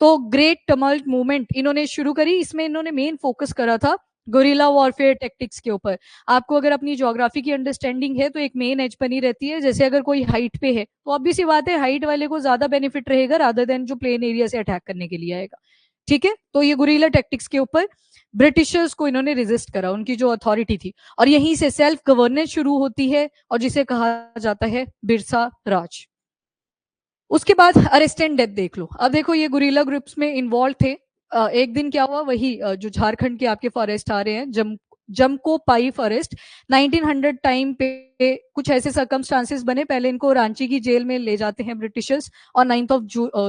तो ग्रेट टमल्ट मूवमेंट इन्होंने शुरू करी, इसमें इन्होंने मेन फोकस करा था गोरिल्ला वॉरफेयर टेक्टिक्स के ऊपर। आपको अगर अपनी ज्योग्राफी की अंडरस्टैंडिंग है तो एक मेन एज बनी रहती है, जैसे अगर कोई हाइट पे है तो ऑब्वियस सी बात है हाइट वाले को ज्यादा बेनिफिट रहेगा रादर देन जो प्लेन एरिया से अटैक करने के लिए आएगा। ठीक है, तो ये गुरिल्ला टैक्टिक्स के ऊपर ब्रिटिशर्स को इन्होंने रेजिस्ट करा, उनकी जो अथॉरिटी थी, और यहीं से सेल्फ गवर्नेंस शुरू होती है और जिसे कहा जाता है बिरसा राज। उसके बाद अरेस्ट एंड डेथ देख लो। अब देखो ये गुरिल्ला ग्रुप्स में इन्वॉल्व थे। एक दिन क्या हुआ, वही जो झारखंड के आपके फॉरेस्ट आ रहे हैं, जमको पाई फॉरेस्ट, 1900 टाइम पे कुछ ऐसे सर्कमस्टांसेस बने, पहले इनको रांची की जेल में ले जाते हैं ब्रिटिशर्स और 9th ऑफ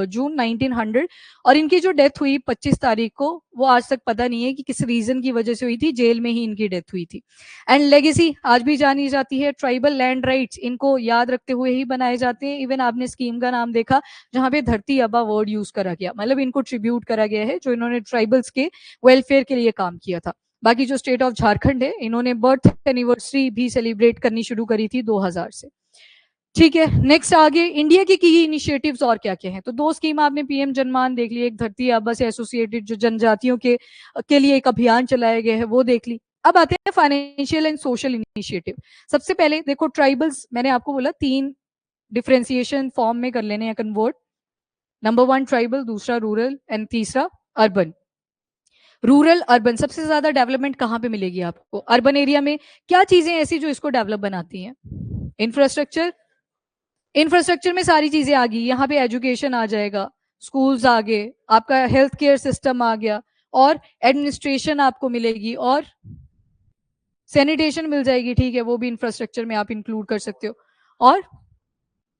जून 1900, और इनकी जो डेथ हुई 25 तारीख को, वो आज तक पता नहीं है कि किस रीजन की वजह से हुई थी, जेल में ही इनकी डेथ हुई थी। एंड लेगेसी आज भी जानी जाती है, ट्राइबल लैंड राइट्स इनको याद रखते हुए ही बनाए जाते हैं। इवन आपने स्कीम का नाम देखा जहां पे धरती आबा वर्ड यूज करा गया, मतलब इनको ट्रिब्यूट करा गया है जो इन्होंने ट्राइबल्स के वेलफेयर के लिए काम किया था। बाकी जो स्टेट ऑफ झारखंड है, इन्होंने बर्थ एनिवर्सरी भी सेलिब्रेट करनी शुरू करी थी 2000 से। ठीक है, नेक्स्ट आगे इंडिया की इनिशिएटिव्स और क्या क्या हैं, तो दो स्कीम आपने पीएम जनमान देख ली, एक धरती आबा से एसोसिएटेड जो जनजातियों के लिए एक अभियान चलाया गया है वो देख ली। अब आते हैं फाइनेंशियल एंड सोशल इनिशिएटिव। सबसे पहले देखो ट्राइबल्स, मैंने आपको बोला 3 डिफ्रेंसिएशन फॉर्म में कर लेने हैं कन्वर्ट, नंबर 1 ट्राइबल, दूसरा रूरल एंड तीसरा अर्बन। रूरल अर्बन, सबसे ज्यादा डेवलपमेंट कहाँ पे मिलेगी आपको, अर्बन एरिया में। क्या चीजें ऐसी जो इसको डेवलप बनाती हैं, इंफ्रास्ट्रक्चर, इंफ्रास्ट्रक्चर में सारी चीजें आ गई, यहाँ पे एजुकेशन आ जाएगा, स्कूल्स आ गए, आपका हेल्थ केयर सिस्टम आ गया, और एडमिनिस्ट्रेशन आपको मिलेगी, और सैनिटेशन मिल जाएगी, ठीक है, वो भी इंफ्रास्ट्रक्चर में आप इंक्लूड कर सकते हो, और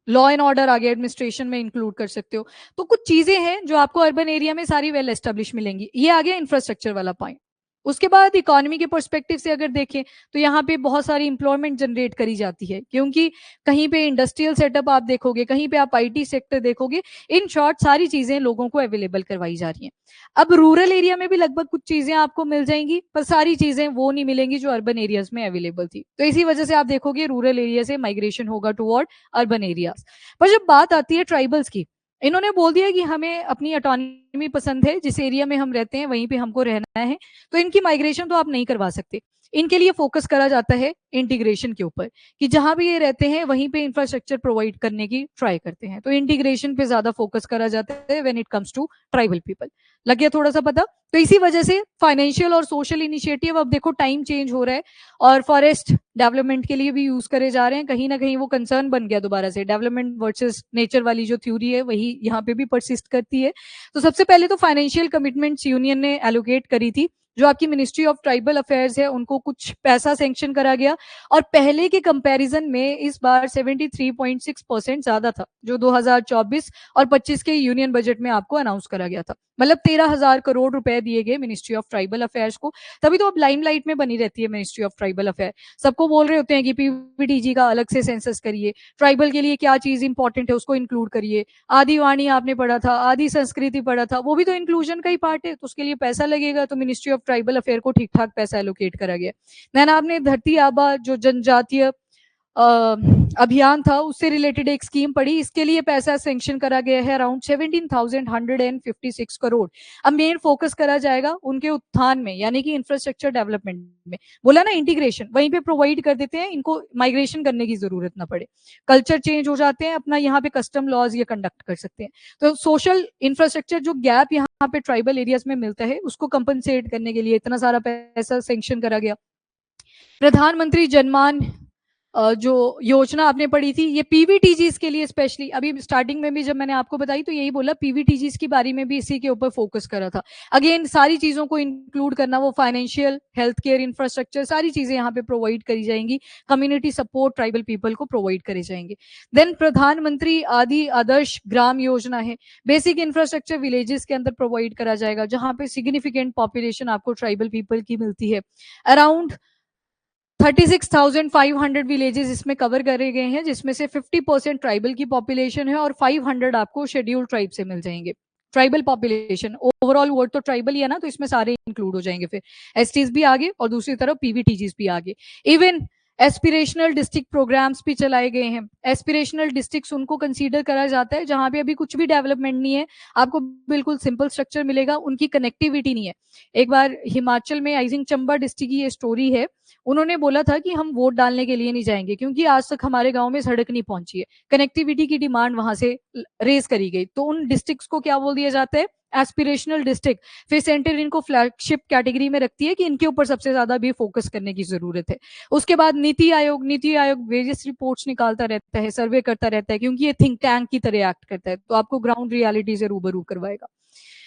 लॉ एंड ऑर्डर आगे एडमिनिस्ट्रेशन में इंक्लूड कर सकते हो। तो कुछ चीजें हैं जो आपको अर्बन एरिया में सारी वेल एस्टेब्लिश मिलेंगी। ये आ गया इंफ्रास्ट्रक्चर वाला पॉइंट। उसके बाद इकोनॉमी के पर्सपेक्टिव से अगर देखें तो यहाँ पे बहुत सारी इंप्लॉयमेंट जनरेट करी जाती है, क्योंकि कहीं पे इंडस्ट्रियल सेटअप आप देखोगे, कहीं पे आप आईटी सेक्टर देखोगे, इन शॉर्ट सारी चीजें लोगों को अवेलेबल करवाई जा रही हैं। अब रूरल एरिया में भी लगभग कुछ चीजें आपको मिल जाएंगी, पर सारी चीजें वो नहीं मिलेंगी जो अर्बन एरियाज में अवेलेबल थी। तो इसी वजह से आप देखोगे रूरल एरिया से माइग्रेशन होगा टुवर्ड अर्बन एरियाज। पर जब बात आती है ट्राइबल्स की, इन्होंने बोल दिया कि हमें अपनी ऑटोनॉमी पसंद है, जिस एरिया में हम रहते हैं वहीं पे हमको रहना है, तो इनकी माइग्रेशन तो आप नहीं करवा सकते। इनके लिए फोकस करा जाता है इंटीग्रेशन के ऊपर, कि जहां भी ये रहते हैं वहीं पे इंफ्रास्ट्रक्चर प्रोवाइड करने की ट्राई करते हैं। तो इंटीग्रेशन पे ज्यादा फोकस करा जाता है when it comes to tribal people. लग गया थोड़ा सा पता? तो इसी वजह से फाइनेंशियल और सोशल इनिशिएटिव, अब देखो टाइम चेंज हो रहा है और फॉरेस्ट डेवलपमेंट के लिए भी यूज करे जा रहे हैं। कहीं ना कहीं वो कंसर्न बन गया दोबारा से, डेवलपमेंट वर्सेस नेचर वाली जो थ्योरी है वही यहाँ पे भी परसिस्ट करती है। तो सबसे पहले तो फाइनेंशियल कमिटमेंट्स यूनियन ने एलोकेट करी थी, जो आपकी मिनिस्ट्री ऑफ ट्राइबल अफेयर्स है उनको कुछ पैसा सैंक्शन करा गया, और पहले के कंपैरिजन में इस बार 73.6% ज्यादा था, जो 2024 और 25 के यूनियन बजट में आपको अनाउंस करा गया था। मतलब 13,000 करोड़ रुपए दिए गए मिनिस्ट्री ऑफ ट्राइबल अफेयर्स को। तभी तो अब लाइमलाइट में बनी रहती है मिनिस्ट्री ऑफ ट्राइबल अफेयर। सबको बोल रहे होते हैं कि पीवीटीजी का अलग से सेंसस करिए, ट्राइबल के लिए क्या चीज इंपॉर्टेंट है उसको इंक्लूड करिए। आदिवाणी आपने पढ़ा था, आदि संस्कृति पढ़ा था, वो भी तो इंक्लूजन का ही पार्ट है, तो उसके लिए पैसा लगेगा। तो मिनिस्ट्री ऑफ ट्राइबल अफेयर को ठीक ठाक पैसा एलोकेट करा गया। देन आपने धरती आबा जो जनजातीय अभियान था उससे रिलेटेड एक स्कीम पड़ी, इसके लिए पैसा सेंक्शन करा गया है अराउंड 17,156 करोड़। अब मेन फोकस करा जाएगा उनके उत्थान में, यानी कि इंफ्रास्ट्रक्चर डेवलपमेंट में। बोला ना इंटीग्रेशन, वहीं पे प्रोवाइड कर देते हैं, इनको माइग्रेशन करने की जरूरत ना पड़े। कल्चर चेंज हो जाते हैं, अपना यहाँ पे कस्टम लॉज ये कंडक्ट कर सकते हैं। तो सोशल इंफ्रास्ट्रक्चर जो गैप यहाँ पे ट्राइबल एरियाज में मिलता है उसको कंपनसेट करने के लिए इतना सारा पैसा सेंक्शन करा गया। प्रधानमंत्री जनमान जो योजना आपने पढ़ी थी, ये पीवीटीजीज के लिए स्पेशली, अभी स्टार्टिंग में भी जब मैंने आपको बताई तो यही बोला, पीवीटीजीज की बारी में भी इसी के ऊपर फोकस करा था। अगेन सारी चीजों को इंक्लूड करना, वो फाइनेंशियल, हेल्थ केयर, इंफ्रास्ट्रक्चर, सारी चीजें यहाँ पे प्रोवाइड करी जाएंगी। कम्युनिटी सपोर्ट ट्राइबल पीपल को प्रोवाइड करे जाएंगे। देन प्रधानमंत्री आदि आदर्श ग्राम योजना है, बेसिक इंफ्रास्ट्रक्चर विलेजेस के अंदर प्रोवाइड करा जाएगा, जहां पे सिग्निफिकेंट पॉपुलेशन आपको ट्राइबल पीपल की मिलती है। अराउंड 36,500 विलेजेस इसमें कवर करे गए हैं, जिसमें से 50% ट्राइबल की पॉपुलेशन है और 500 आपको शेड्यूल्ड ट्राइब से मिल जाएंगे। ट्राइबल पॉपुलेशन, ओवरऑल वर्ड तो ट्राइबल ही है ना, तो इसमें सारे इंक्लूड हो जाएंगे। फिर एसटीज भी आगे और दूसरी तरफ पीवीटीजीज भी आगे। इवन एस्पिरेशनल डिस्ट्रिक्ट प्रोग्राम्स भी चलाए गए हैं। एस्पिरेशनल डिस्ट्रिक्ट्स उनको कंसीडर करा जाता है जहां पे अभी कुछ भी डेवलपमेंट नहीं है, आपको बिल्कुल सिंपल स्ट्रक्चर मिलेगा, उनकी कनेक्टिविटी नहीं है। एक बार हिमाचल में आई थिंक चंबा डिस्ट्रिक्ट की ये स्टोरी है, उन्होंने बोला था कि हम वोट डालने के लिए नहीं जाएंगे क्योंकि आज तक हमारे गांव में सड़क नहीं पहुंची है। कनेक्टिविटी की डिमांड वहां से रेज करी गई, तो उन डिस्ट्रिक्ट्स को क्या बोल दिया जाता है, एस्पिरेशनल डिस्ट्रिक्ट। फिर सेंटर इनको फ्लैगशिप कैटेगरी में रखती है कि इनके ऊपर सबसे ज्यादा भी फोकस करने की जरूरत है। उसके बाद नीति आयोग वेरियस रिपोर्ट्स निकालता रहता है, सर्वे करता रहता है, क्योंकि ये थिंक टैंक की तरह एक्ट करता है, तो आपको ग्राउंड रियलिटी से रूबरू करवाएगा।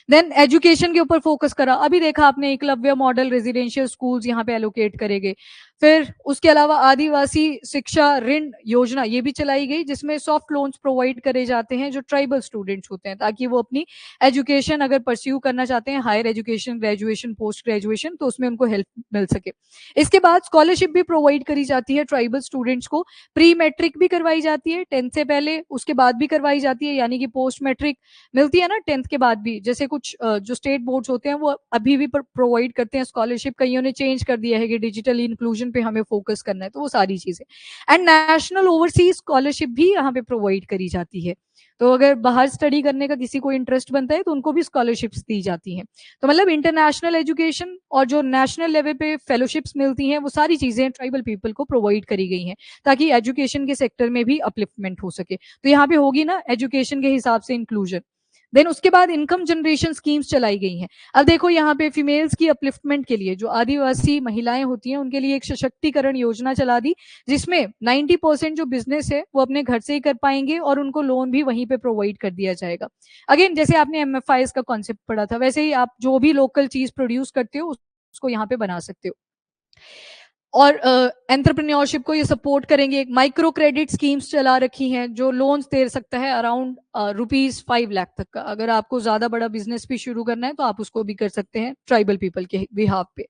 देन एजुकेशन के ऊपर फोकस करा, अभी देखा आपने एकलव्य मॉडल रेजिडेंशियल स्कूल्स यहाँ पे एलोकेट करे गए। फिर उसके अलावा आदिवासी शिक्षा ऋण योजना ये भी चलाई गई, जिसमें सॉफ्ट लोन्स प्रोवाइड करे जाते हैं जो ट्राइबल स्टूडेंट्स होते हैं, ताकि वो अपनी एजुकेशन अगर परस्यू करना चाहते हैं, higher education, graduation, post graduation, तो उसमें उनको हेल्प मिल सके। इसके बाद स्कॉलरशिप भी प्रोवाइड करी जाती है ट्राइबल स्टूडेंट्स को। प्री मैट्रिक भी करवाई जाती है 10th से पहले, उसके बाद भी करवाई जाती है, यानी कि पोस्ट मैट्रिक मिलती है ना 10th के बाद भी। जैसे कुछ जो स्टेट बोर्ड्स होते हैं वो अभी भी प्रोवाइड करते हैं स्कॉलरशिप, कईयों ने चेंज कर दिया है कि डिजिटल इंक्लूजन पे हमें फोकस करना है, तो वो सारी चीजें। एंड नेशनल ओवरसीज स्कॉलरशिप भी यहाँ पे प्रोवाइड करी जाती है, तो अगर बाहर स्टडी करने का किसी को इंटरेस्ट बनता है तो उनको भी स्कॉलरशिप्स दी जाती हैं। तो मतलब इंटरनेशनल एजुकेशन और जो नेशनल लेवल पे फेलोशिप्स मिलती हैं, वो सारी चीजें ट्राइबल पीपल को प्रोवाइड करी गई हैं, ताकि एजुकेशन के सेक्टर में भी अपलिफ्टमेंट हो सके। तो यहाँ पे होगी ना एजुकेशन के हिसाब से इंक्लूजन। देन उसके बाद इनकम जनरेशन स्कीम्स चलाई गई हैं। अब देखो यहाँ पे फीमेल्स की अपलिफ्टमेंट के लिए, जो आदिवासी महिलाएं होती हैं उनके लिए एक सशक्तिकरण योजना चला दी, जिसमें 90% जो बिजनेस है वो अपने घर से ही कर पाएंगे और उनको लोन भी वहीं पे प्रोवाइड कर दिया जाएगा। अगेन जैसे आपने एमएफआईज का कॉन्सेप्ट पढ़ा था, वैसे ही आप जो भी लोकल चीज प्रोड्यूस करते हो उसको यहाँ पे बना सकते हो। और एंटरप्रेन्योरशिप को ये सपोर्ट करेंगे। माइक्रो क्रेडिट स्कीम्स चला रखी हैं जो लोन्स दे सकता है अराउंड ₹5 लाख तक का। अगर आपको ज्यादा बड़ा बिजनेस भी शुरू करना है तो आप उसको भी कर सकते हैं ट्राइबल पीपल के बिहाफ पे।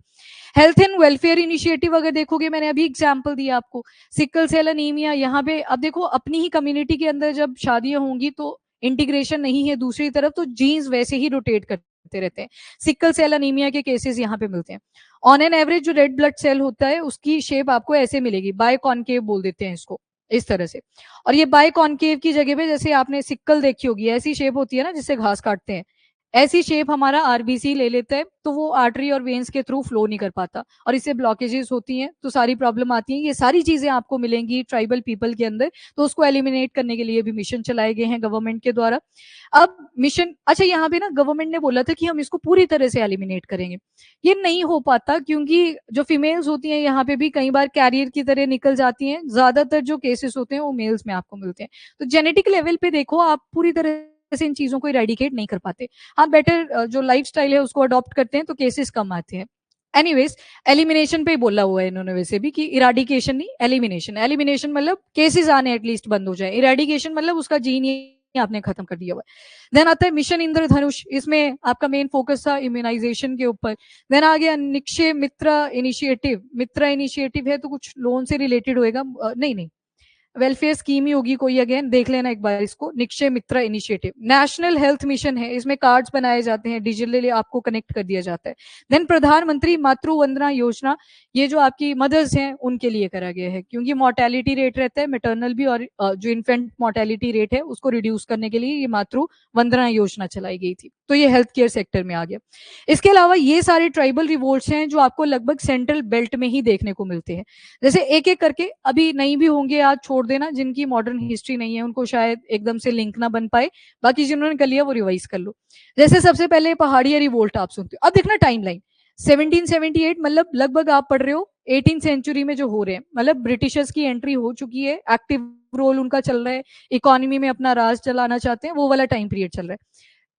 हेल्थ एंड वेलफेयर इनिशिएटिव अगर देखोगे, मैंने अभी एग्जांपल दिया आपको, सिकल सेल अनीमिया, यहाँ पे अब देखो अपनी ही कम्युनिटी के अंदर जब शादियां होंगी तो इंटीग्रेशन नहीं है दूसरी तरफ, तो जीन्स वैसे ही रोटेट करते रहते हैं। सिकल सेल अनीमिया के केसेस यहाँ पे मिलते हैं। ऑन एन एवरेज जो रेड ब्लड सेल होता है उसकी शेप आपको ऐसे मिलेगी, बाय कॉनकेव बोल देते हैं इसको, इस तरह से। और ये बाय कॉनकेव की जगह पे जैसे आपने सिक्कल देखी होगी ऐसी शेप होती है ना जिससे घास काटते हैं, ऐसी शेप हमारा आरबीसी ले लेता है, तो वो आर्टरी और वेन्स के थ्रू फ्लो नहीं कर पाता और इससे ब्लॉकेजेस होती हैं, तो सारी प्रॉब्लम आती है। ये सारी चीजें आपको मिलेंगी ट्राइबल पीपल के अंदर, तो उसको एलिमिनेट करने के लिए भी मिशन चलाए गए हैं गवर्नमेंट के द्वारा। अब मिशन, अच्छा यहाँ पे ना गवर्नमेंट ने बोला था कि हम इसको पूरी तरह से एलिमिनेट करेंगे, ये नहीं हो पाता क्योंकि जो फीमेल्स होती हैं यहाँ पे भी कई बार कैरियर की तरह निकल जाती हैं, ज्यादातर जो केसेस होते हैं वो मेल्स में आपको मिलते हैं। तो जेनेटिक लेवल पे देखो आप पूरी तरह से इन चीजों को इरेडिकेट नहीं कर पाते, हाँ बेटर जो लाइफस्टाइल है उसको अडॉप्ट करते हैं तो केसेस कम आते हैं। एनीवेज, एलिमिनेशन पे ही बोला हुआ है इन्होंने वैसे भी कि इराडिकेशन नहीं एलिमिनेशन। एलिमिनेशन मतलब केसेस आने एटलीस्ट बंद हो जाए, इराडिकेशन मतलब उसका जीन ही आपने खत्म कर दिया हुआ है। देन आता है मिशन इंद्रधनुष, इसमें आपका मेन फोकस था इम्यूनाइजेशन के ऊपर। देन आ गया निक्षय मित्र इनिशिएटिव, मित्र इनिशिएटिव है तो कुछ लोन से रिलेटेड होएगा, नहीं नहीं वेलफेयर स्कीम ही होगी कोई, अगेन देख लेना एक बार इसको। निक्षय मित्र इनिशिएटिव नेशनल हेल्थ मिशन है, इसमें कार्ड्स बनाए जाते हैं, डिजिटली आपको कनेक्ट कर दिया जाता है। देन प्रधानमंत्री मातृ वंदना योजना, ये जो आपकी मदर्स हैं उनके लिए करा गया है क्योंकि मोर्टेलिटी रेट रहता है मेटर्नल भी, और जो इन्फेंट मोर्टेलिटी रेट है उसको रिड्यूस करने के लिए ये मातृ वंदना योजना चलाई गई थी, तो ये हेल्थ केयर सेक्टर में आ गया। इसके अलावा ये सारे ट्राइबल रिवोल्ट्स हैं जो आपको लगभग सेंट्रल बेल्ट में ही देखने को मिलते हैं। जैसे एक एक करके, अभी नहीं भी होंगे आज छोड़ देना, जिनकी मॉडर्न हिस्ट्री नहीं है उनको शायद एकदम से लिंक ना बन पाए, बाकी जिन्होंने कर लिया वो रिवाइज कर लो। जैसे सबसे पहले पहाड़िया रिवोल्ट आप सुनते हो, अब देखना टाइमलाइन 1778, मतलब लगभग आप पढ़ रहे हो 18th सेंचुरी में जो हो रहे हैं, मतलब ब्रिटिशर्स की एंट्री हो चुकी है, एक्टिव रोल उनका चल रहा है, इकोनॉमी में अपना राज चलाना चाहते हैं, वो वाला टाइम पीरियड चल रहा है।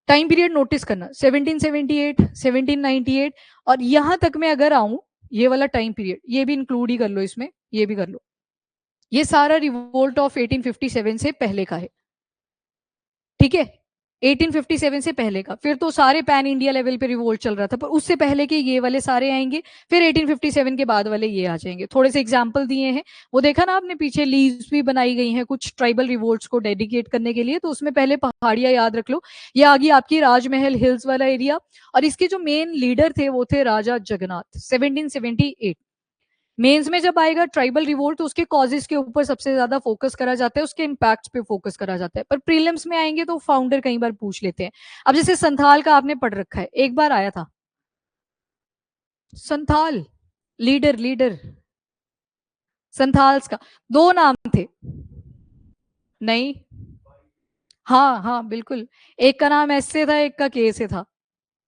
टाइम पीरियड नोटिस करना 1778, 1798, और यहां तक मैं अगर आऊं ये वाला टाइम पीरियड, ये भी इंक्लूड ही कर लो इसमें, ये भी कर लो, ये सारा रिवोल्ट ऑफ 1857 से पहले का है, ठीक है, 1857 से पहले का। फिर तो सारे पैन इंडिया लेवल पे रिवोल्ट चल रहा था, पर उससे पहले के ये वाले सारे आएंगे, फिर 1857 के बाद वाले ये आ जाएंगे। थोड़े से एग्जाम्पल दिए हैं, वो देखा ना आपने पीछे लीव्स भी बनाई गई हैं कुछ ट्राइबल रिवोल्ट्स को डेडिकेट करने के लिए, तो उसमें पहले पहाड़ियां याद रख लो, ये आ गई आपकी राजमहल हिल्स वाला एरिया, और इसके जो मेन लीडर थे वो थे राजा जगन्नाथ, 1778। मेंस में जब आएगा ट्राइबल रिवोल्ट तो उसके कॉजेस के ऊपर सबसे ज्यादा फोकस करा जाता है, उसके इम्पैक्ट पे फोकस करा जाता है, पर प्रीलिम्स में आएंगे तो फाउंडर कई बार पूछ लेते हैं। अब जैसे संथाल का आपने पढ़ रखा है, एक बार आया था संथाल, लीडर लीडर संथाल्स का दो नाम थे, नहीं, हाँ हाँ बिल्कुल, एक का नाम एस से था एक का के से था,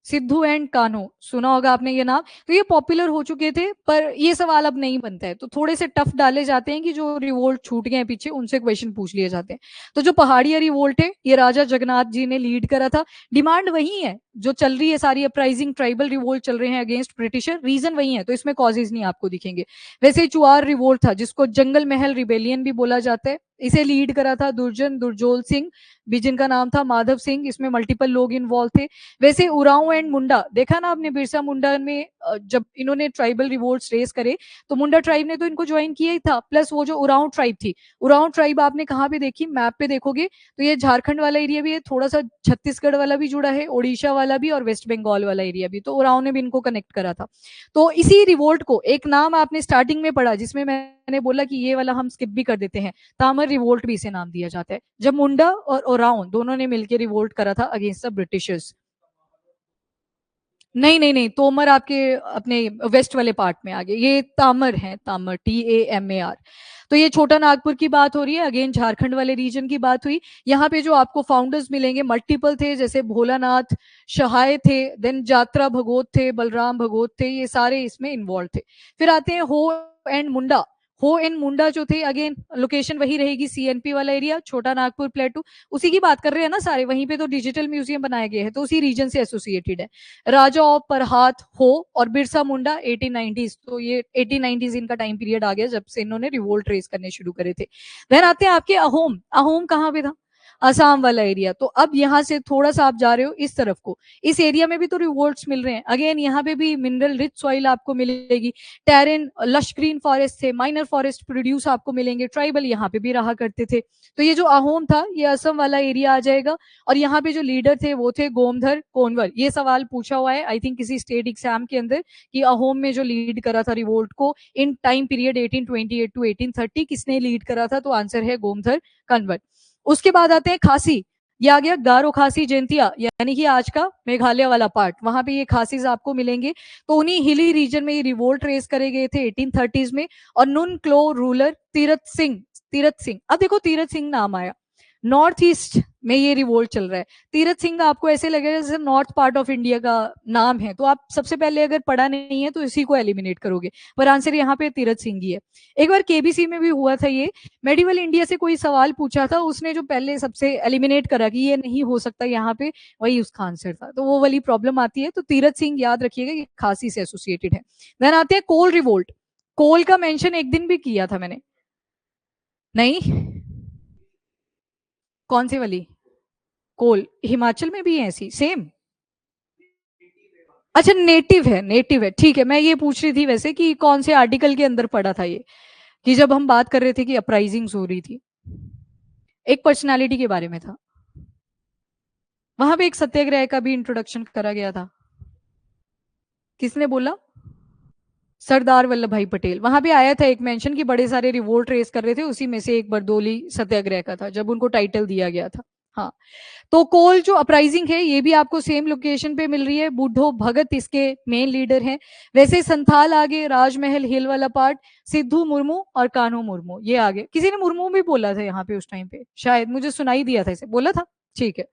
सिद्धू एंड कान्हो, सुना होगा आपने ये नाम, तो ये पॉपुलर हो चुके थे, पर ये सवाल अब नहीं बनता है, तो थोड़े से टफ डाले जाते हैं कि जो रिवोल्ट छूट गए हैं पीछे उनसे क्वेश्चन पूछ लिए जाते हैं। तो जो पहाड़िया रिवोल्ट है ये राजा जगन्नाथ जी ने लीड करा था, डिमांड वही है जो चल रही है, सारी अपराइजिंग ट्राइबल रिवोल्ट चल रहे हैं अगेंस्ट ब्रिटिशर, रीजन वही है, तो इसमें कॉजेज नहीं आपको दिखेंगे। वैसे चुआर रिवोल्ट था जिसको जंगल महल रिबेलियन भी बोला जाता है, इसे लीड करा था दुर्जन दुर्जोल सिंह, भी जिनका नाम था माधव सिंह, इसमें मल्टीपल लोग इन्वॉल्व थे। वैसे उरांव एंड मुंडा देखा ना आपने, बिरसा मुंडा में जब इन्होंने ट्राइबल रिवोल्ट्स रेस करे तो मुंडा ट्राइब ने तो इनको ज्वाइन किया ही था, प्लस वो जो उरांव ट्राइब थी, उरांव ट्राइब आपने कहाँ पे देखी, मैप पे देखोगे तो ये झारखंड वाला एरिया भी है, थोड़ा सा छत्तीसगढ़ वाला भी जुड़ा है, ओडिशा वाला भी, और वेस्ट बंगाल वाला एरिया भी, तो उरांव ने भी इनको कनेक्ट करा था। तो इसी रिवोल्ट को एक नाम आपने स्टार्टिंग में पढ़ा जिसमें मैंने बोला कि ये वाला हम स्किप भी कर देते हैं, तामर रिवोल्ट भी इसे नाम दिया जाता है, जब मुंडा और ओरांव दोनों ने मिलकर रिवोल्ट करा था अगेंस्ट द ब्रिटिशर्स। नहीं नहीं नहीं, तोमर आपके अपने वेस्ट वाले पार्ट में आ गए, ये तामर है, तामर TAMAR। तो ये छोटा नागपुर की बात हो रही है, अगेन झारखंड वाले रीजन की बात हुई। यहाँ पे जो आपको फाउंडर्स मिलेंगे मल्टीपल थे, जैसे भोलानाथ सहाय थे, देन जात्रा भगोत थे, बलराम भगोत थे, ये सारे इसमें इन्वॉल्व थे। फिर आते हैं हो एंड मुंडा। हो एंड मुंडा जो थे, अगेन लोकेशन वही रहेगी, सीएनपी वाला एरिया, छोटा नागपुर प्लेटू, उसी की बात कर रहे हैं ना सारे, वहीं पे तो डिजिटल म्यूजियम बनाया गया है, तो उसी रीजन से एसोसिएटेड है। राजा ऑफ परहात हो और बिरसा मुंडा 1890s, तो ये 1890s इनका टाइम पीरियड आ गया जब से इन्होंने रिवोल्ट रेस करने शुरू करे थे। देन आते हैं आपके अहोम। अहोम कहाँ पे था? असम वाला एरिया। तो अब यहाँ से थोड़ा सा आप जा रहे हो इस तरफ को, इस एरिया में भी तो रिवोल्ट्स मिल रहे हैं। अगेन यहाँ पे भी मिनरल रिच सॉइल आपको मिलेगी, टेरेन लश ग्रीन फॉरेस्ट थे, माइनर फॉरेस्ट प्रोड्यूस आपको मिलेंगे, ट्राइबल यहाँ पे भी रहा करते थे। तो ये जो अहोम था ये असम वाला एरिया आ जाएगा। और यहाँ पे जो लीडर थे वो थे गोमधर कोनवर। ये सवाल पूछा हुआ है आई थिंक किसी स्टेट एग्जाम के अंदर कि अहोम में जो लीड करा था रिवोल्ट को इन टाइम पीरियड 1828 टू 1830 किसने लीड करा था? तो आंसर है गोमधर कन्वर। उसके बाद आते हैं खासी। ये आ गया गारो खासी जयंतिया, यानी कि आज का मेघालय वाला पार्ट, वहां पे ये खासीज आपको मिलेंगे। तो उन्हीं हिली रीजन में ये रिवोल्ट रेस करे गए थे 1830s में। और नुन क्लो रूलर तीरथ सिंह, तीरथ सिंह, अब देखो तीरथ सिंह नाम आया, नॉर्थ ईस्ट में ये रिवोल्ट चल रहा है। तीरथ सिंह आपको ऐसे लगेगा जैसे नॉर्थ पार्ट ऑफ इंडिया का नाम है, तो आप सबसे पहले अगर पढ़ा नहीं है तो इसी को एलिमिनेट करोगे, पर आंसर यहाँ पे तीरथ सिंह ही है। एक बार केबीसी में भी हुआ था ये, मेडिवल इंडिया से कोई सवाल पूछा था, उसने जो पहले सबसे एलिमिनेट करा कि ये नहीं हो सकता यहाँ पे, वही उसका आंसर था। तो वो वाली प्रॉब्लम आती है। तो तीरथ सिंह याद रखिएगा, ये खासी से एसोसिएटेड है। देन आते हैं कोल रिवोल्ट। कोल का मेंशन एक दिन भी किया था मैंने, नहीं? कौन सी वाली? कोल हिमाचल में भी है ऐसी सेम? अच्छा नेटिव है, नेटिव है, ठीक है। मैं ये पूछ रही थी वैसे कि कौन से आर्टिकल के अंदर पढ़ा था ये, कि जब हम बात कर रहे थे कि अपराइजिंग्स हो रही थी, एक पर्सनालिटी के बारे में था, वहां पे एक सत्याग्रह का भी इंट्रोडक्शन करा गया था। किसने बोला? सरदार वल्लभ भाई पटेल। वहां पे आया था एक मेंशन कि बड़े सारे रिवोल्ट रेस कर रहे थे, उसी में से एक बरदोली सत्याग्रह का था जब उनको टाइटल दिया गया था। हाँ, तो कोल जो अपराइजिंग है ये भी आपको सेम लोकेशन पे मिल रही है, बुड्ढो भगत इसके मेन लीडर हैं। वैसे संथाल आगे, राजमहल हिल वाला पार्ट, सिद्धू मुर्मू और कान्हो मुर्मू ये आगे। किसी ने मुर्मू भी बोला था यहाँ पे उस टाइम पे, शायद मुझे सुनाई दिया था, इसे बोला था, ठीक है,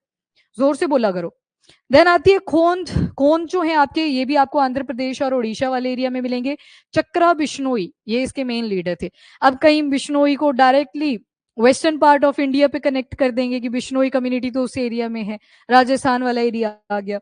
जोर से बोला करो। देन आती है खोंद। खोंद जो है आपके, ये भी आपको आंध्र प्रदेश और उड़ीसा वाले एरिया में मिलेंगे। चक्रा बिश्नोई ये इसके मेन लीडर थे। अब कहीं बिश्नोई को directly western part of India पे कनेक्ट कर देंगे कि बिश्नोई कम्युनिटी तो उस एरिया में है, राजस्थान वाला एरिया आ गया।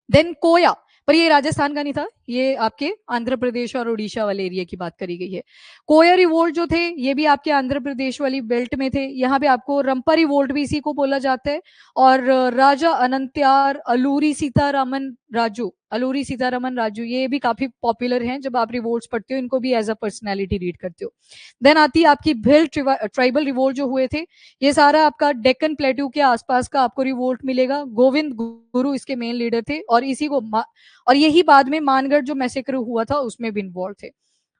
देन कोया, पर ये राजस्थान का नहीं था, ये आपके आंध्र प्रदेश और उड़ीसा वाले एरिया की बात करी गई है। कोया रिवोल्ट जो थे ये भी आपके आंध्र प्रदेश वाली बेल्ट में थे। यहाँ पे आपको रंपा रिवोल्ट भी इसी को बोला जाता है। और राजा अनंत्यार, अलूरी सीतारामन राजू, अलूरी सीतारामन राजू ये भी काफी पॉपुलर हैं, जब आप रिवोल्ट्स पढ़ते हो इनको भी एज अ पर्सनैलिटी रीड करते हो। देन आती है आपकी भिल ट्राइबल रिवोल्ट जो हुए थे, ये सारा आपका डेक्कन प्लेट्यू के आसपास का आपको रिवोल्ट मिलेगा। गोविंद गुरु इसके मेन लीडर थे, और इसी को और यही बाद में मानगढ़ जो मैसेकर हुआ था उसमें भी इन्वॉल्व थे,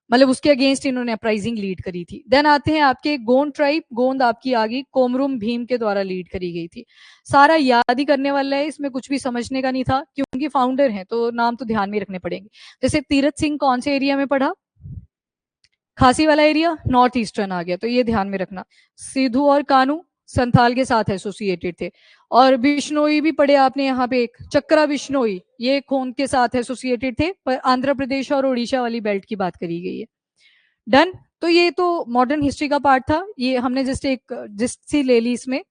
मतलब उसके अगेंस्ट इन्होंने अपराइजिंग लीड करी थी। देन आते हैं आपके गोंड ट्राइब। गोंद आपकी आ गई, कोमरुम भीम के द्वारा लीड करी गई थी। सारा याद ही करने वाला है, इसमें कुछ भी समझने का नहीं था, क्योंकि फाउंडर हैं तो नाम तो ध्यान में रखने पड़ेंगे। जैसे तीरथ सिंह कौन से एरिया में पढ़ा? खासी वाला एरिया, नॉर्थ ईस्टर्न आ गया, तो ये ध्यान में रखना। सिद्धू और कानू संथाल के साथ एसोसिएटेड थे। और बिश्नोई भी पढ़े आपने यहाँ पे, एक चक्रा बिश्नोई ये खोंद के साथ एसोसिएटेड थे, पर आंध्र प्रदेश और उड़ीसा वाली बेल्ट की बात करी गई है। डन। तो ये तो मॉडर्न हिस्ट्री का पार्ट था, ये हमने जस्ट एक जिस्ट सी ले ली इसमें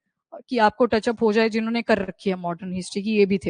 कि आपको टचअप हो जाए, जिन्होंने कर रखी है मॉडर्न हिस्ट्री की ये भी थे।